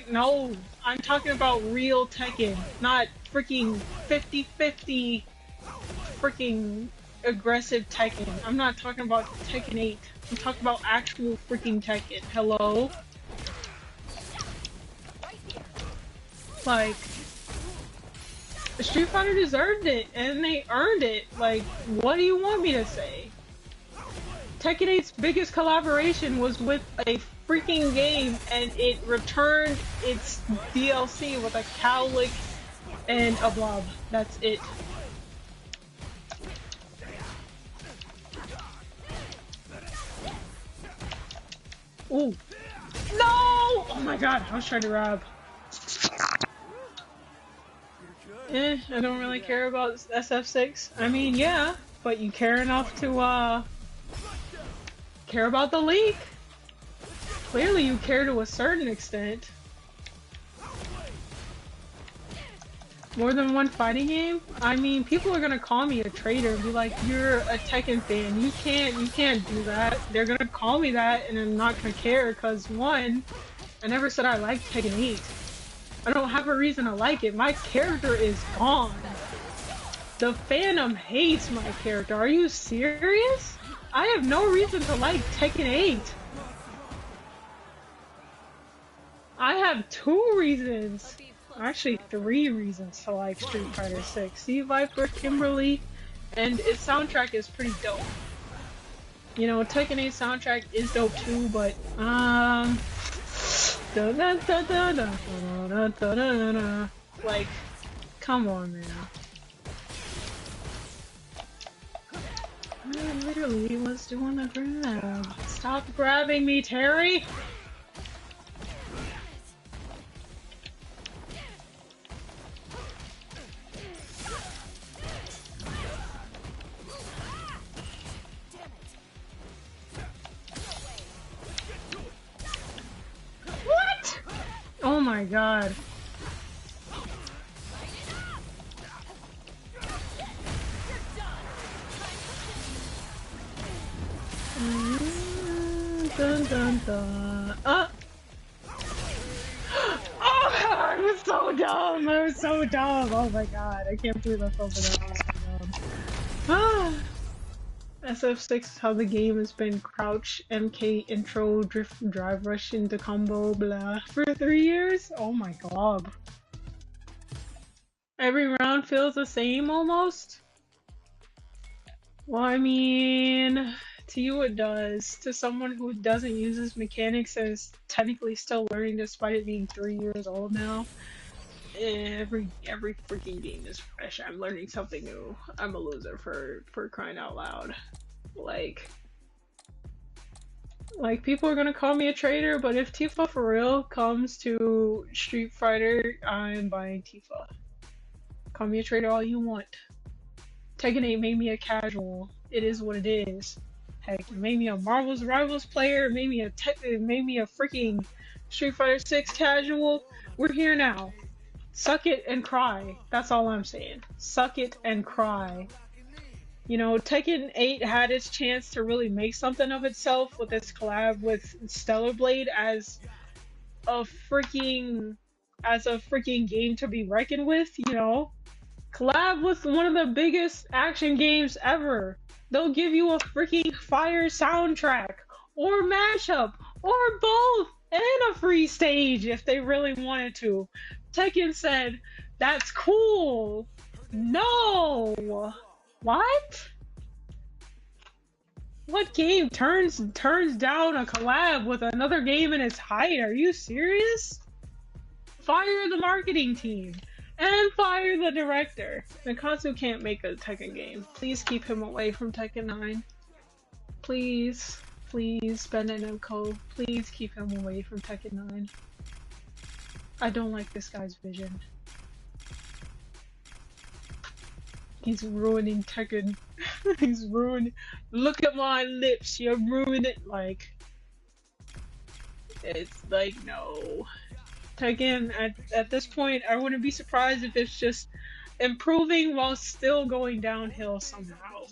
no, I'm talking about real Tekken, not freaking 50-50 freaking aggressive Tekken. I'm not talking about Tekken 8. I'm talking about actual freaking Tekken. Hello? Like, Street Fighter deserved it, and they earned it. Like, what do you want me to say? Tekken 8's biggest collaboration was with a freaking game, and it returned its DLC with a cowlick and a blob. That's it. Ooh. No! Oh my god, I was trying to grab. I don't really care about SF6. I mean, yeah, but you care enough to, care about the leak. Clearly you care to a certain extent. More than one fighting game? I mean, people are gonna call me a traitor and be like, you're a Tekken fan. You can't do that. They're gonna call me that and I'm not gonna care because one, I never said I liked Tekken 8. I don't have a reason to like it. My character is gone. The fandom hates my character. Are you serious? I have no reason to like Tekken 8. I have 2 reasons. Actually, 3 reasons to like Street Fighter 6. Sea Viper, Kimberly, and its soundtrack is pretty dope. You know, Tekken 8 soundtrack is dope too, but like, come on, man. I literally was doing the grab. Stop grabbing me, Terry! What? Oh my god. Dun dun dun. Oh, I was so dumb. I was so dumb. Oh my god. I can't believe I fell for that. I was so dumb. SF6 is how the game has been crouch, MK, intro, drift, drive, rush into combo, blah, for 3 years? Oh my god. Every round feels the same almost? Well, I mean, to you it does. To someone who doesn't use this mechanics and is technically still learning despite it being 3 years old now, every freaking game is fresh. I'm learning something new. I'm a loser for crying out loud. Like people are gonna call me a traitor, but if Tifa for real comes to Street Fighter, I'm buying Tifa. Call me a traitor all you want. Tekken 8 made me a casual. It is what it is. Heck, it made me a Marvel's Rivals player. It made me a freaking Street Fighter 6 casual. We're here now. Suck it and cry. That's all I'm saying. Suck it and cry. You know, Tekken 8 had its chance to really make something of itself with its collab with Stellar Blade as a freaking game to be reckoned with, you know? Collab with one of the biggest action games ever. They'll give you a freaking fire soundtrack or mashup or both and a free stage if they really wanted to. Tekken said, that's cool. No. What? What game turns down a collab with another game in its height? Are you serious? Fire the marketing team and fire the director. Mikatsu can't make a Tekken game. Please keep him away from Tekken 9. Please, please, Ben and Namco. Please keep him away from Tekken 9. I don't like this guy's vision. He's ruining Tekken. He's ruining. Look at my lips. You're ruining it. Like, it's like, no. Tekken, at this point, I wouldn't be surprised if it's just improving while still going downhill somehow.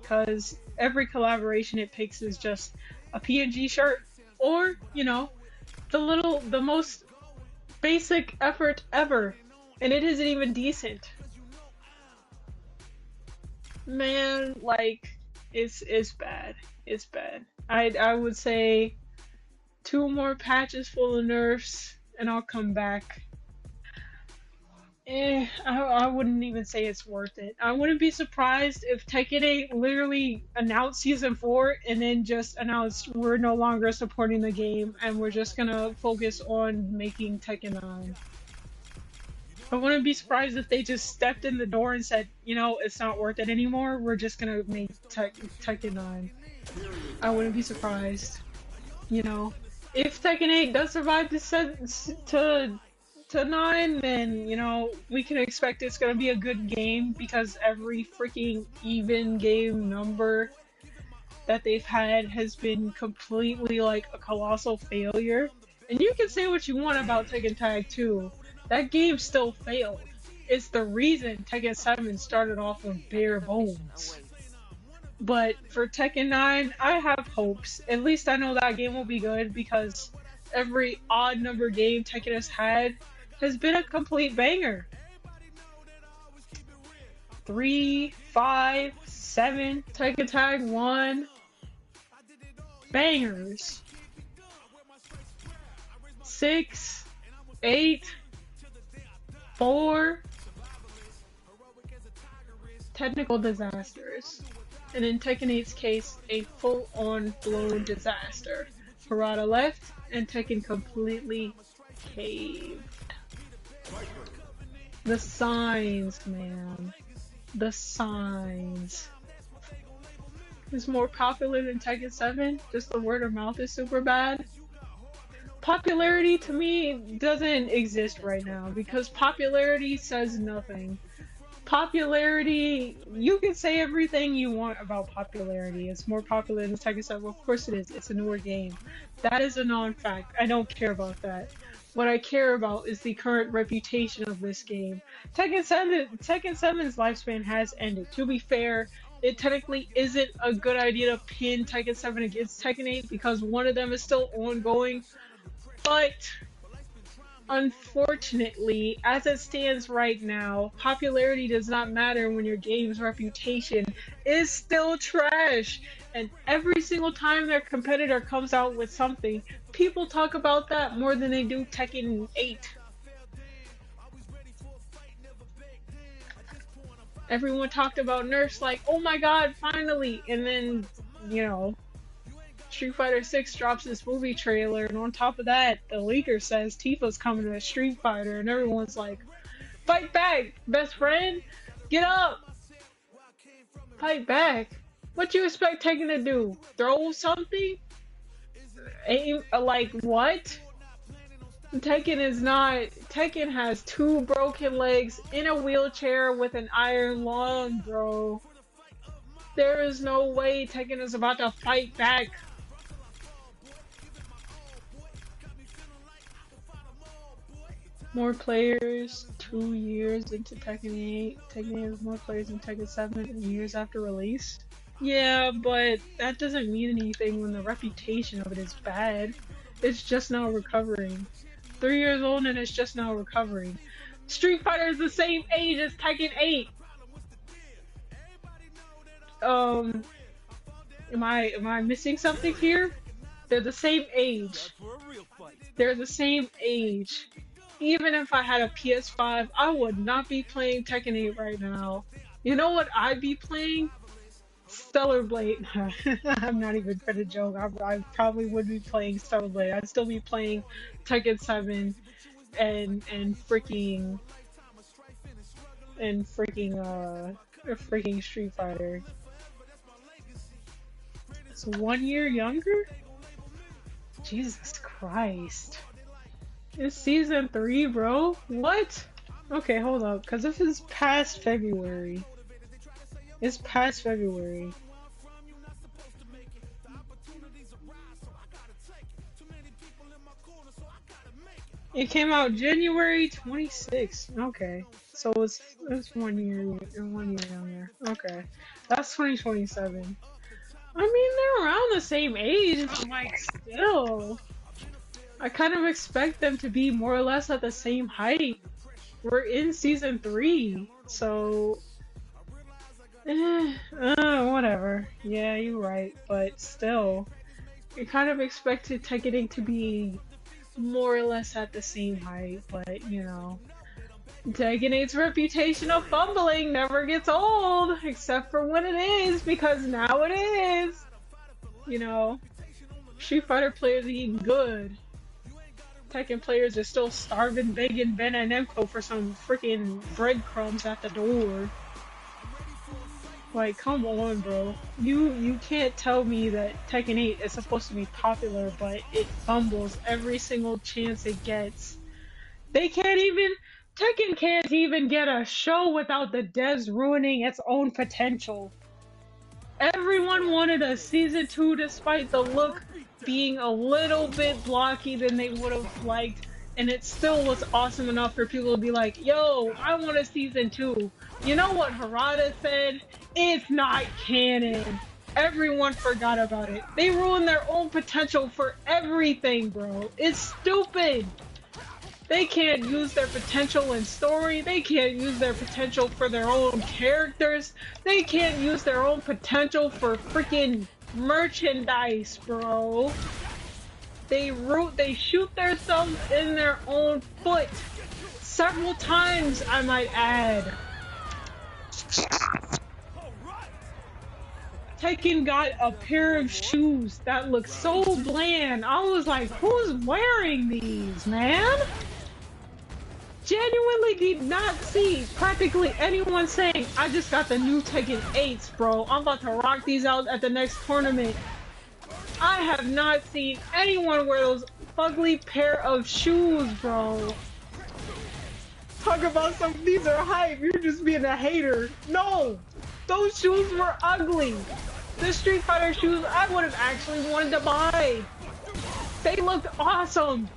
Because every collaboration it picks is just a PNG shirt, or, you know, the most basic effort ever. And it isn't even decent. Man, like, it's bad. It's bad. I would say 2 more patches full of nerfs and I'll come back. I wouldn't even say it's worth it. I wouldn't be surprised if Tekken 8 literally announced Season 4 and then just announced we're no longer supporting the game and we're just gonna focus on making Tekken 9. I wouldn't be surprised if they just stepped in the door and said, you know, it's not worth it anymore, we're just gonna make Tekken 9. I wouldn't be surprised. You know, if Tekken 8 does survive to 9, then, you know, we can expect it's gonna be a good game because every freaking even game number that they've had has been completely like a colossal failure. And you can say what you want about Tekken Tag 2. That game still failed. It's the reason Tekken 7 started off with bare bones. But for Tekken 9, I have hopes. At least I know that game will be good because every odd number game Tekken has had has been a complete banger. 3, 5, 7, Tekken Tag 1, bangers. 6, 8, 4, technical disasters. And in Tekken 8's case, a full-on blown disaster. Harada left, and Tekken completely caved. The signs, man. The signs. Is more popular than Tekken 7. Just the word of mouth is super bad. Popularity to me doesn't exist right now because popularity says nothing. Popularity, you can say everything you want about popularity. It's more popular than Tekken 7. Of course it is. It's a newer game. That is a non-fact. I don't care about that. What I care about is the current reputation of this game. Tekken 7's lifespan has ended. To be fair, it technically isn't a good idea to pin Tekken 7 against Tekken 8 because one of them is still ongoing. But unfortunately, as it stands right now, popularity does not matter when your game's reputation is still trash. And every single time their competitor comes out with something, people talk about that more than they do Tekken 8. Everyone talked about nerfs like, oh my god, finally! And then, you know, Street Fighter 6 drops this movie trailer, and on top of that, the leaker says Tifa's coming to Street Fighter, and everyone's like, fight back, best friend! Get up! Fight back? What you expect Tekken to do? Throw something? Aim? Like, what? Tekken has 2 broken legs in a wheelchair with an iron lung, bro. There is no way Tekken is about to fight back. More players 2 years into Tekken 8. Tekken 8 has more players than Tekken 7 years after release. Yeah, but that doesn't mean anything when the reputation of it is bad. It's just now recovering. 3 years old and it's just now recovering. Street Fighter is the same age as Tekken 8. Am I missing something here? They're the same age. They're the same age. Even if I had a PS5, I would not be playing Tekken 8 right now. You know what I'd be playing? Stellar Blade. I'm not even gonna joke. I probably would be playing Stellar Blade. I'd still be playing Tekken 7 and freaking Street Fighter. It's 1 year younger? Jesus Christ. It's season 3, bro? What? Okay, hold up, because this is past February. It's past February. It came out January 26th. Okay. So it's 1 year, 1 year younger. Okay. That's 2027. I mean, they're around the same age, but like, still. I kind of expect them to be more or less at the same height. We're in season 3, so whatever. Yeah, you're right, but still, you kind of expected Tekken to be more or less at the same height, but you know, Tekken 8's reputation of fumbling never gets old, except for when it is, because now it is. You know, Street Fighter players are eating good. Tekken players are still starving, begging Ben and Nemco for some freaking breadcrumbs at the door. Like, come on, bro. You can't tell me that Tekken 8 is supposed to be popular, but it fumbles every single chance it gets. Tekken can't even get a show without the devs ruining its own potential. Everyone wanted a season 2 despite the look being a little bit blocky than they would have liked, and it still was awesome enough for people to be like, yo, I want a season 2. You know what Harada said? It's not canon. Everyone forgot about it. They ruined their own potential for everything, bro. It's stupid. They can't use their potential in story. They can't use their potential for their own characters. They can't use their own potential for freaking merchandise, bro. They shoot themselves in their own foot. Several times, I might add. Tekken got a pair of shoes that looked so bland. I was like, who's wearing these, man? Genuinely did not see practically anyone saying, I just got the new Tekken 8s, bro. I'm about to rock these out at the next tournament. I have not seen anyone wear those ugly pair of shoes, bro. Talk about these are hype, you're just being a hater. No! Those shoes were ugly. The Street Fighter shoes I would have actually wanted to buy. They looked awesome.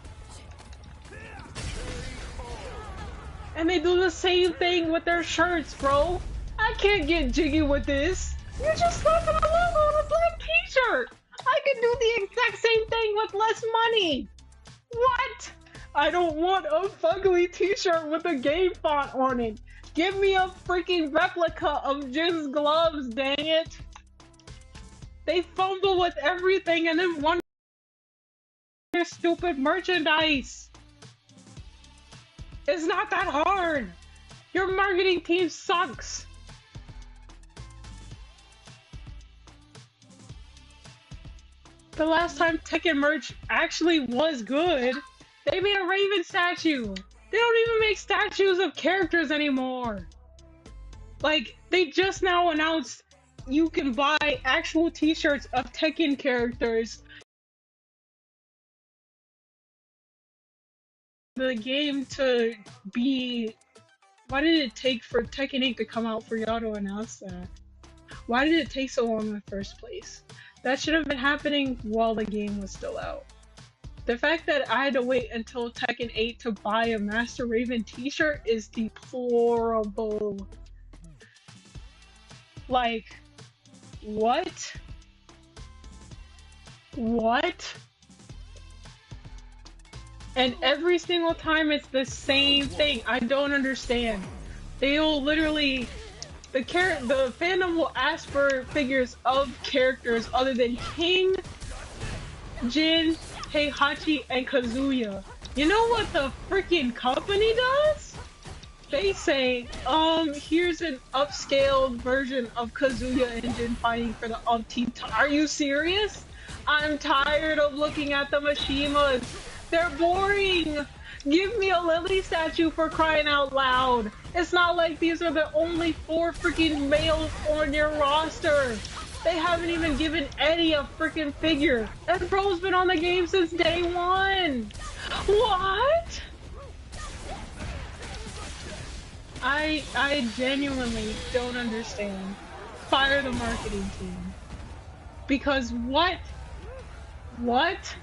And they do the same thing with their shirts, bro. I can't get jiggy with this. You're just slapping a logo on a black t-shirt. I can do the exact same thing with less money. What? I don't want a fugly t-shirt with a game font on it. Give me a freaking replica of Jin's gloves, dang it. They fumble with everything and then one their stupid merchandise. It's not that hard. Your marketing team sucks. The last time Tekken merch actually was good, they made a Raven statue. They don't even make statues of characters anymore. Like, they just now announced you can buy actual t-shirts of Tekken characters. The game to be... Why did it take for Tekken 8 to come out for y'all to announce that? Why did it take so long in the first place? That should have been happening while the game was still out. The fact that I had to wait until Tekken 8 to buy a Master Raven t-shirt is deplorable. Like, what? What? And every single time it's the same thing. I don't understand. They'll literally... The fandom will ask for figures of characters other than King, Jin, Heihachi, and Kazuya. You know what the freaking company does? They say, here's an upscaled version of Kazuya and Jin fighting for the umpteenth time. Are you serious? I'm tired of looking at the Mishimas. They're boring! Give me a Lily statue for crying out loud! It's not like these are the only 4 freaking males on your roster! They haven't even given Eddie a freaking figure! That bro's been on the game since day 1! What?! I genuinely don't understand. Fire the marketing team. Because what? What?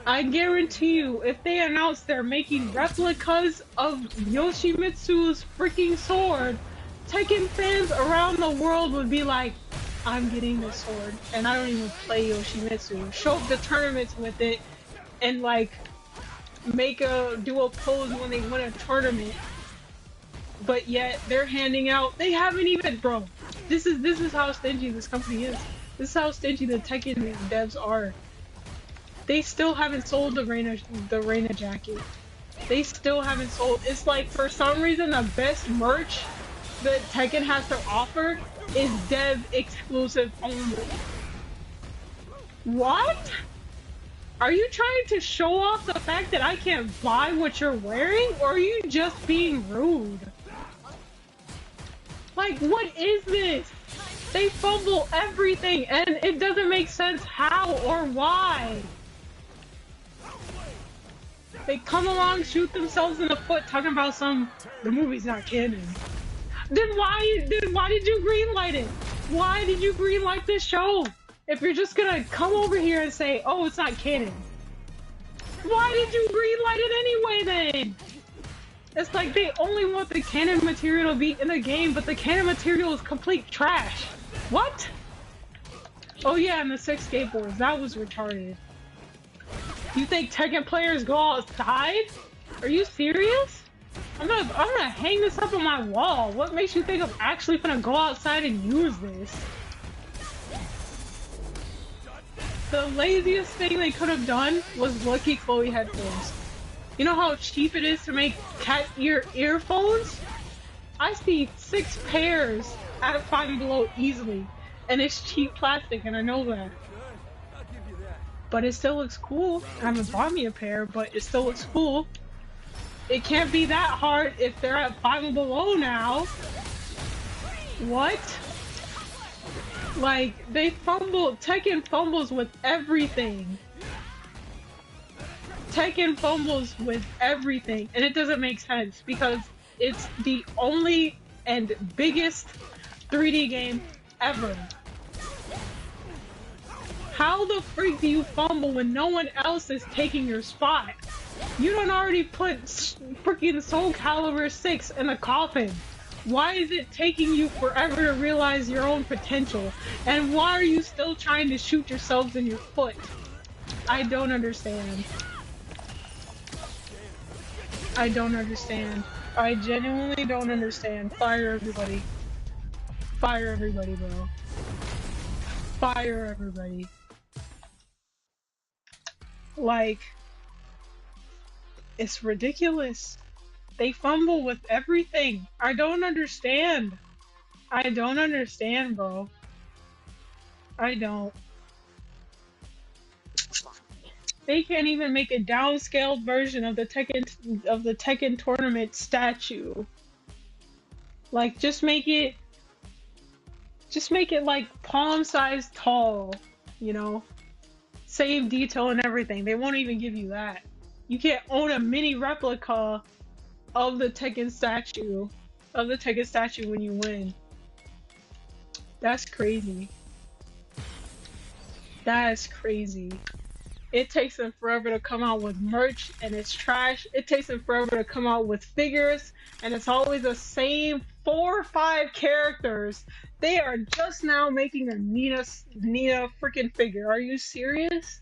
I guarantee you, if they announce they're making replicas of Yoshimitsu's freaking sword, Tekken fans around the world would be like, I'm getting this sword, and I don't even play Yoshimitsu. Show up the tournaments with it, and like, do a pose when they win a tournament. But yet, they're handing out, they haven't even, bro, this is how stingy this company is. This is how stingy the Tekken devs are. They still haven't sold the Reina jacket. They still haven't sold. It's like, for some reason, the best merch that Tekken has to offer is dev exclusive only. What? Are you trying to show off the fact that I can't buy what you're wearing, or are you just being rude? Like, what is this? They fumble everything, and it doesn't make sense how or why. They come along, shoot themselves in the foot, talking about the movie's not canon. Then why did you greenlight it? Why did you greenlight this show? If you're just gonna come over here and say, oh, it's not canon. Why did you greenlight it anyway then? It's like they only want the canon material to be in the game, but the canon material is complete trash. What? Oh yeah, and the 6 skateboards. That was retarded. You think Tekken players go outside? Are you serious? I'm gonna hang this up on my wall. What makes you think I'm actually gonna go outside and use this? The laziest thing they could have done was Lucky Chloe headphones. You know how cheap it is to make cat ear earphones? I see 6 pairs at Five and Below easily, and it's cheap plastic, and I know that. But it still looks cool. I haven't bought me a pair, but it still looks cool. It can't be that hard if they're at Five and Below now. What? Like, they Tekken fumbles with everything. Tekken fumbles with everything, and it doesn't make sense because it's the only and biggest 3D game ever. How the freak do you fumble when no one else is taking your spot? You don't already put freaking Soul Calibur 6 in the coffin. Why is it taking you forever to realize your own potential? And why are you still trying to shoot yourselves in your foot? I don't understand. I don't understand. I genuinely don't understand. Fire everybody. Fire everybody, bro. Fire everybody. Like, it's ridiculous. They fumble with everything. I don't understand. I don't understand, bro. I don't. They can't even make a downscaled version of the Tekken tournament statue. Like, just make it like palm-sized tall, you know? Save detail and everything. They won't even give you that. You can't own a mini replica of the Tekken statue when you win. That's crazy. That's crazy. It takes them forever to come out with merch and it's trash. It takes them forever to come out with figures and it's always the same 4 or 5 characters. They are just now making a Nina freaking figure. Are you serious?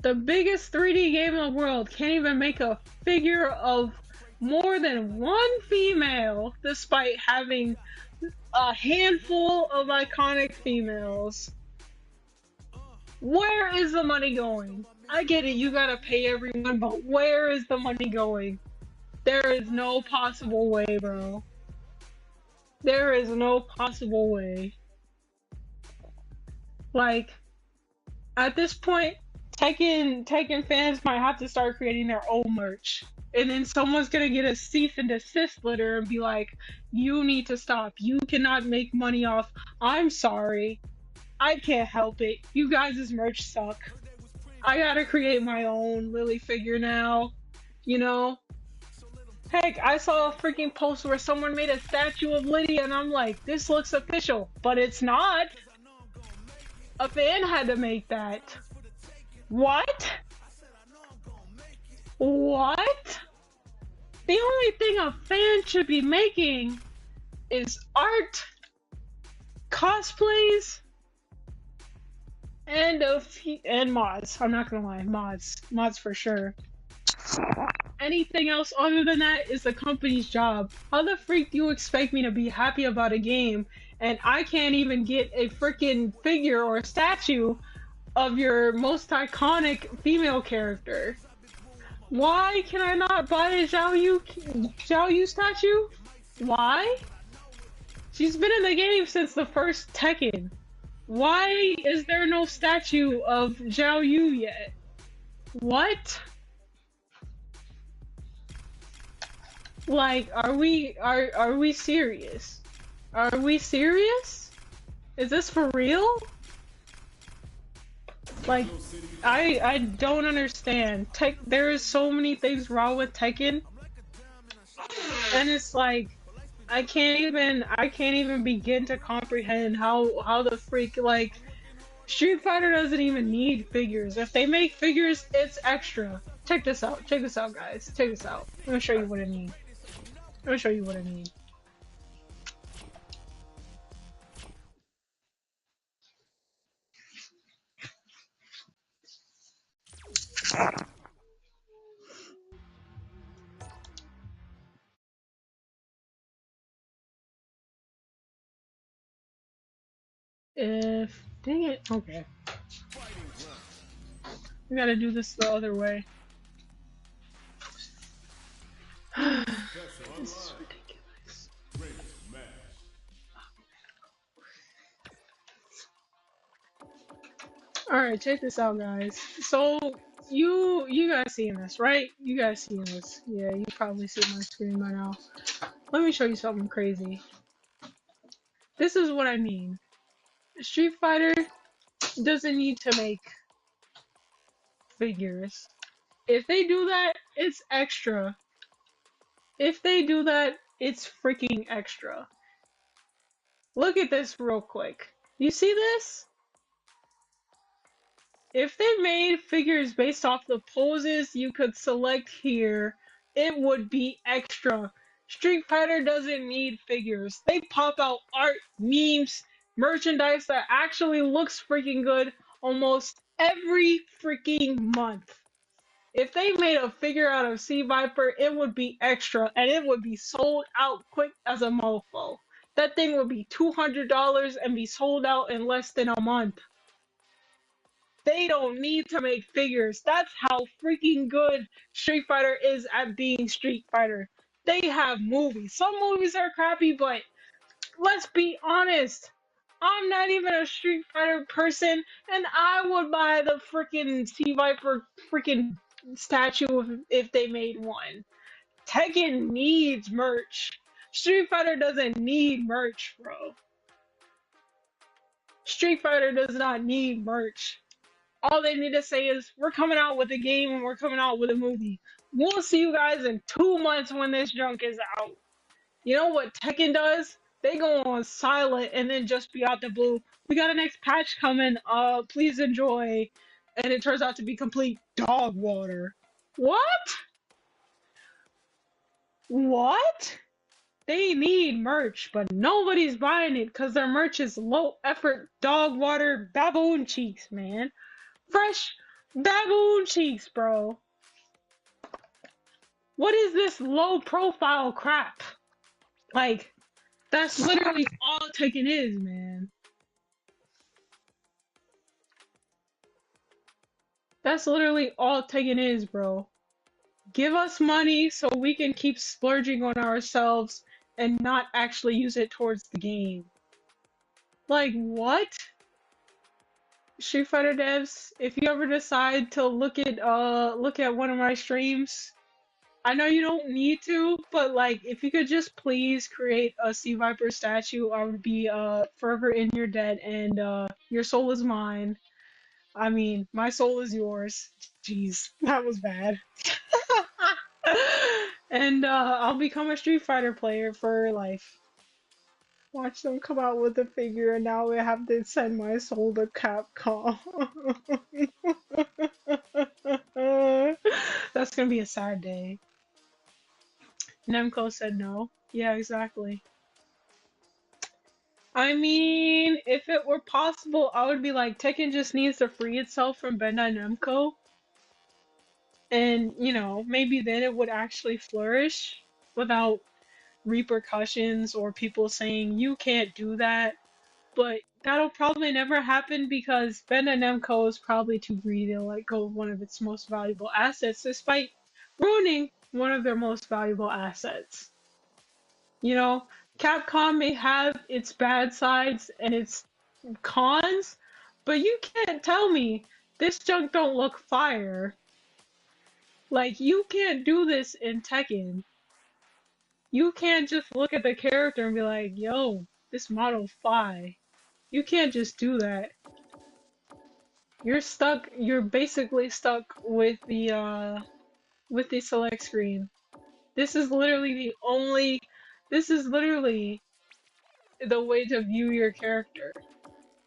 The biggest 3D game in the world can't even make a figure of more than 1 female despite having a handful of iconic females. Where is the money going? I get it, you gotta pay everyone, but where is the money going? There is no possible way, bro. There is no possible way. Like, at this point, Tekken fans might have to start creating their own merch. And then someone's gonna get a cease and desist letter and be like, you need to stop. You cannot make money off. I'm sorry. I can't help it. You guys' merch suck. I gotta create my own Lily figure now. You know? Heck, I saw a freaking post where someone made a statue of Lydia and I'm like, this looks official. But it's not. A fan had to make that. What? What? The only thing a fan should be making is art, cosplays, and mods. I'm not gonna lie, mods for sure. Anything else other than that is the company's job. How the freak do you expect me to be happy about a game and I can't even get a freaking figure or a statue of your most iconic female character? Why can I not buy a Xiao Yu statue? Why? She's been in the game since the first Tekken. Why is there no statue of Xiao Yu yet? What? Like, are we serious? Are we serious? Is this for real? Like, I don't understand. There is so many things wrong with Tekken. And it's like, I can't even begin to comprehend how the freak, like, Street Fighter doesn't even need figures. If they make figures, it's extra. Check this out. Check this out, guys. Check this out. Let me show you what I mean. Let me show you what I mean. If dang it, okay. We gotta do this the other way. This is ridiculous. Alright, check this out, guys. So you guys seeing this, right? You guys seeing this. Yeah, you probably see my screen by now. Let me show you something crazy. This is what I mean. Street Fighter doesn't need to make figures. If they do that, it's extra. If they do that, it's freaking extra. Look at this real quick. You see this? If they made figures based off the poses you could select here, it would be extra. Street Fighter doesn't need figures. They pop out art, memes, merchandise that actually looks freaking good almost every freaking month. If they made a figure out of Sea Viper, it would be extra and it would be sold out quick as a mofo. That thing would be $200 and be sold out in less than a month. They don't need to make figures. That's how freaking good Street Fighter is at being Street Fighter. They have movies. Some movies are crappy, but let's be honest. I'm not even a Street Fighter person, and I would buy the freaking Sea Viper freaking statue if they made one. Tekken needs merch. Street Fighter doesn't need merch, bro. Street Fighter does not need merch. All they need to say is, we're coming out with a game and we're coming out with a movie. We'll see you guys in 2 months when this junk is out. You know what Tekken does? They go on silent and then just be out the blue. We got a next patch coming. Please enjoy. And it turns out to be complete dog water. What? What? They need merch, but nobody's buying it because their merch is low effort dog water baboon cheeks, man. Fresh baboon cheeks, bro. What is this low profile crap? Like, that's literally all Tekken is, man. That's literally all Tekken is, bro. Give us money so we can keep splurging on ourselves and not actually use it towards the game. Like, what? Street Fighter devs, if you ever decide to look at one of my streams, I know you don't need to, but like if you could just please create a Sea Viper statue, I would be forever in your debt, and your soul is mine. I mean, my soul is yours. Jeez, that was bad. And I'll become a Street Fighter player for life. Watch them come out with a figure, and now I have to send my soul to Capcom. That's gonna be a sad day. Nemco said no. Yeah, exactly. I mean, if it were possible, I would be like, Tekken just needs to free itself from Bandai Namco. And, you know, maybe then it would actually flourish without repercussions or people saying you can't do that. But that'll probably never happen because Bandai Namco is probably too greedy to let go of one of its most valuable assets despite ruining one of their most valuable assets. You know, Capcom may have its bad sides and its cons, but you can't tell me this junk don't look fire. Like, you can't do this in Tekken. You can't just look at the character and be like, yo, this model fire. You can't just do that. You're basically stuck with the select screen. This is literally the only This is literally the way to view your character.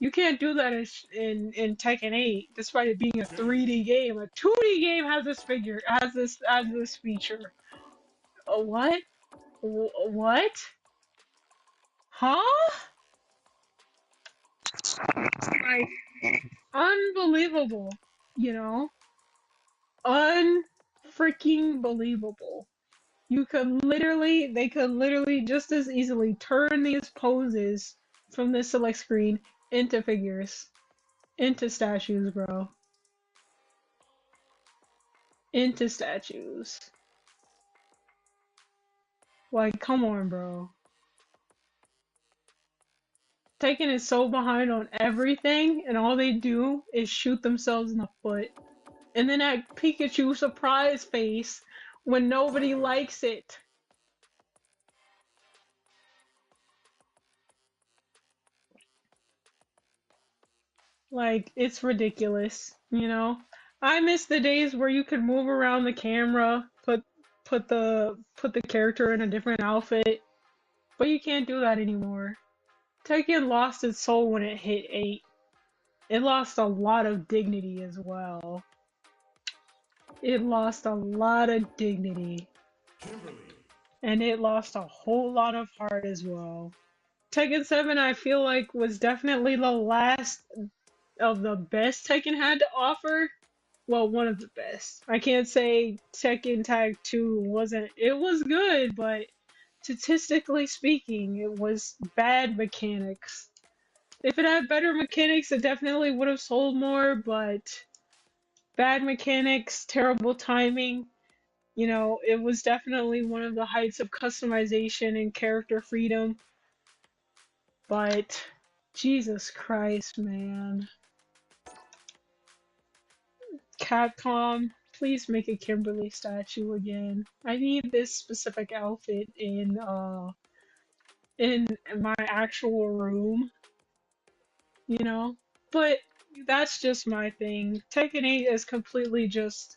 You can't do that in Tekken 8, despite it being a 3D game. A 2D game has this feature. What? What? Huh? Like, unbelievable. You know? Unfreaking believable. They could literally just as easily turn these poses from the select screen into figures. Into statues, bro. Into statues. Like, come on, bro. Tekken is so behind on everything, and all they do is shoot themselves in the foot. And then that Pikachu surprise face when nobody likes it. Like, it's ridiculous, you know? I miss the days where you could move around the camera, put the character in a different outfit, but you can't do that anymore. Tekken lost its soul when it hit 8. It lost a lot of dignity as well. It lost a lot of dignity. And it lost a whole lot of heart as well. Tekken 7, I feel like, was definitely the last of the best Tekken had to offer. Well, one of the best. I can't say Tekken Tag 2 wasn't. It was good, but statistically speaking, it was bad mechanics. If it had better mechanics, it definitely would have sold more, but bad mechanics, terrible timing. You know, it was definitely one of the heights of customization and character freedom. But Jesus Christ, man. Capcom, please make a Kimberly statue again. I need this specific outfit in my actual room, you know? But that's just my thing. Tekken 8 is completely just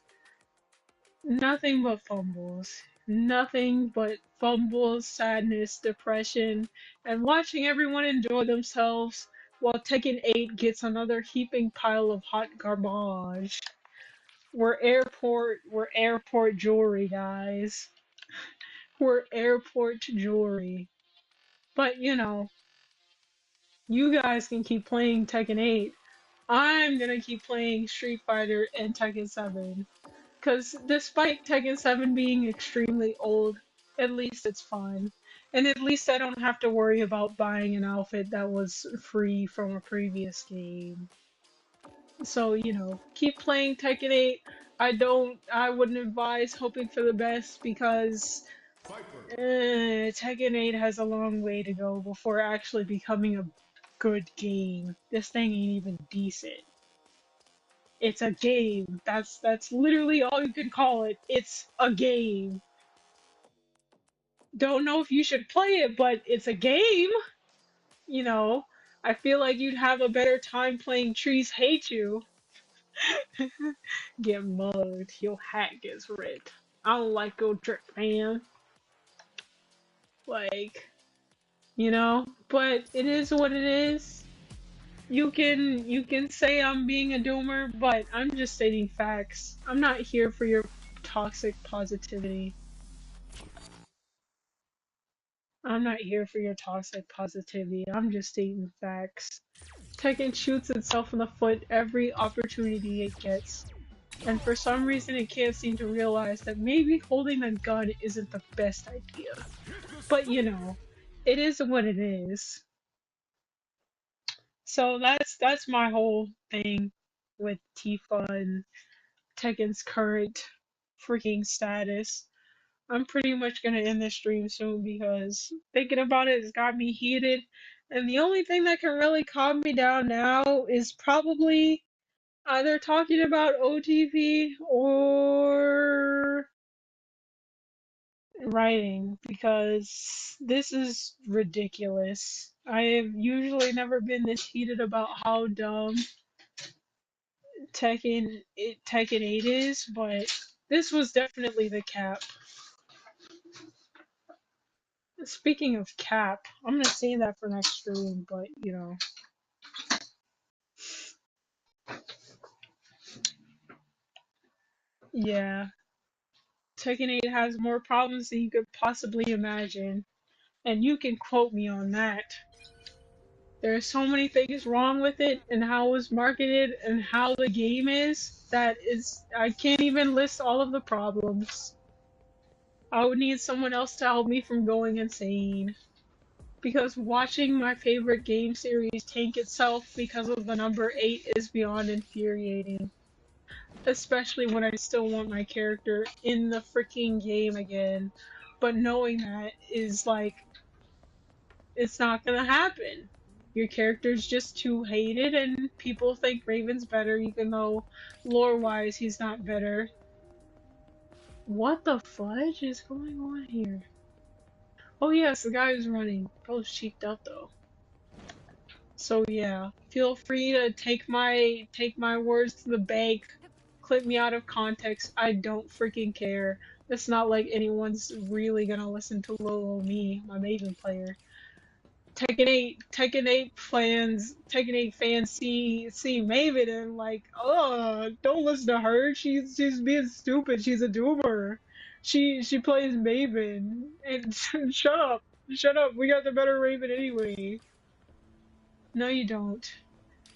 nothing but fumbles. Nothing but fumbles, sadness, depression, and watching everyone enjoy themselves while Tekken 8 gets another heaping pile of hot garbage. We're airport jewelry, guys. We're airport jewelry. But you know, you guys can keep playing Tekken 8. I'm gonna keep playing Street Fighter and Tekken 7. Because despite Tekken 7 being extremely old, at least it's fun. And at least I don't have to worry about buying an outfit that was free from a previous game. So, you know, keep playing Tekken 8. I wouldn't advise hoping for the best because Tekken 8 has a long way to go before actually becoming a good game. This thing ain't even decent. It's a game. That's literally all you can call it. It's a game. Don't know if you should play it, but it's a game. You know, I feel like you'd have a better time playing Trees Hate You. Get mugged. Your hat gets ripped. I don't like your drip, man. Like, you know, but it is what it is. You can say I'm being a doomer, but I'm just stating facts. I'm not here for your toxic positivity. I'm not here for your toxic positivity. I'm just stating facts. Tekken shoots itself in the foot every opportunity it gets. And for some reason it can't seem to realize that maybe holding a gun isn't the best idea. But you know, it is what it is. So that's my whole thing with Tifa and Tekken's current freaking status. I'm pretty much gonna end this stream soon because thinking about it has got me heated. And the only thing that can really calm me down now is probably either talking about OTV or writing because this is ridiculous. I have usually never been this heated about how dumb Tekken 8 is, but this was definitely the cap. Speaking of Cap, I'm gonna save that for next stream, but yeah. Tekken 8 has more problems than you could possibly imagine, and you can quote me on that. There are so many things wrong with it, and how it was marketed, and how the game is, that is, I can't even list all of the problems. I would need someone else to help me from going insane. Because watching my favorite game series tank itself because of the number 8 is beyond infuriating. Especially when I still want my character in the freaking game again. But knowing that is like, it's not gonna happen. Your character's just too hated, and people think Raven's better, even though lore-wise he's not better. What the fudge is going on here? Oh yes, the guy who's running. Bro's cheeked up though. So yeah, feel free to take my words to the bank, clip me out of context. I don't freaking care. It's not like anyone's really gonna listen to Lolo me, my Maven player. Tekken 8 fans see Maven and like, oh, don't listen to her. She's being stupid. She's a doomer. She plays Maven. And shut up. We got the better Raven anyway. No, you don't.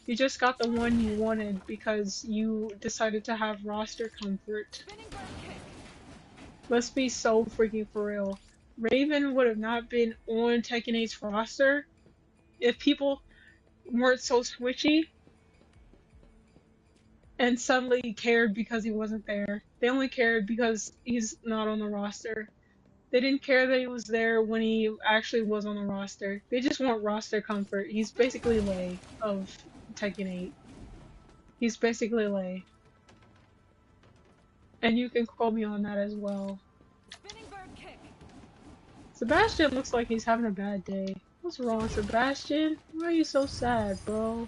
You just got the one you wanted because you decided to have roster comfort. Let's be so freaking for real. Raven would have not been on Tekken 8's roster if people weren't so switchy and suddenly cared because he wasn't there. They only cared because he's not on the roster. They didn't care that he was there when he actually was on the roster. They just want roster comfort. He's basically Lei of Tekken 8. He's basically Lei. And you can quote me on that as well. Sebastian looks like he's having a bad day. What's wrong, Sebastian? Why are you so sad, bro?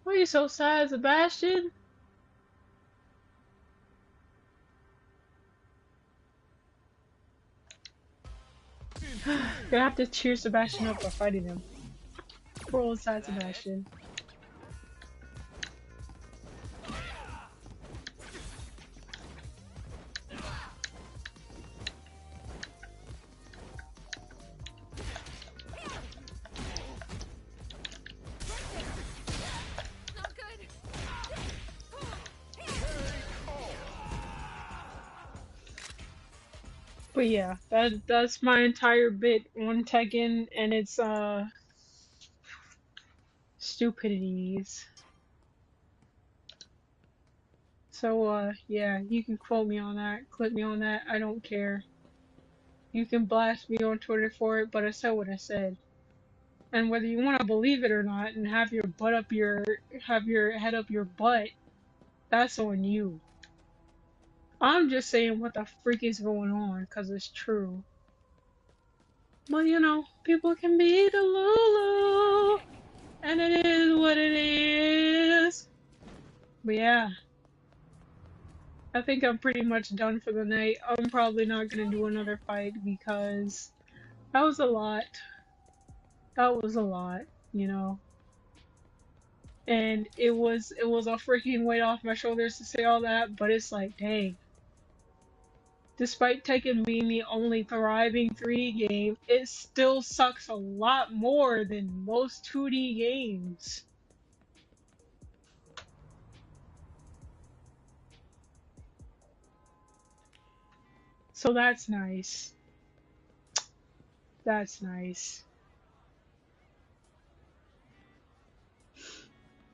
Why are you so sad, Sebastian? Gonna have to cheer Sebastian up by fighting him. Poor old sad Sebastian. But yeah, that's my entire bit on Tekken and its stupidities. So yeah, you can quote me on that, clip me on that, I don't care. You can blast me on Twitter for it, but I said what I said. And whether you want to believe it or not and have your head up your butt, that's on you. I'm just saying what the freak is going on, 'cause it's true. But people can be the Lulu, and it is what it is. But yeah, I think I'm pretty much done for the night. I'm probably not gonna do another fight because that was a lot. That was a lot, you know. And it was a freaking weight off my shoulders to say all that, but it's like, dang. Despite Tekken being the only thriving 3D game, it still sucks a lot more than most 2D games. So that's nice. That's nice.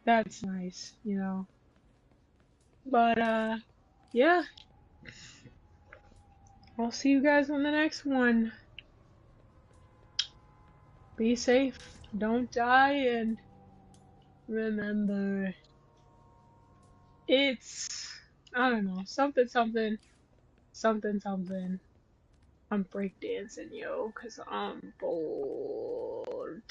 That's nice, But yeah. I'll see you guys on the next one. Be safe, don't die, and remember, it's, I don't know, something, something, something, something. I'm breakdancing, yo, because I'm bored.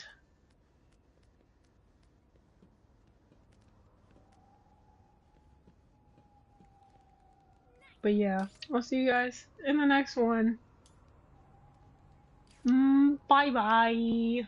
But yeah, I'll see you guys in the next one. Bye bye.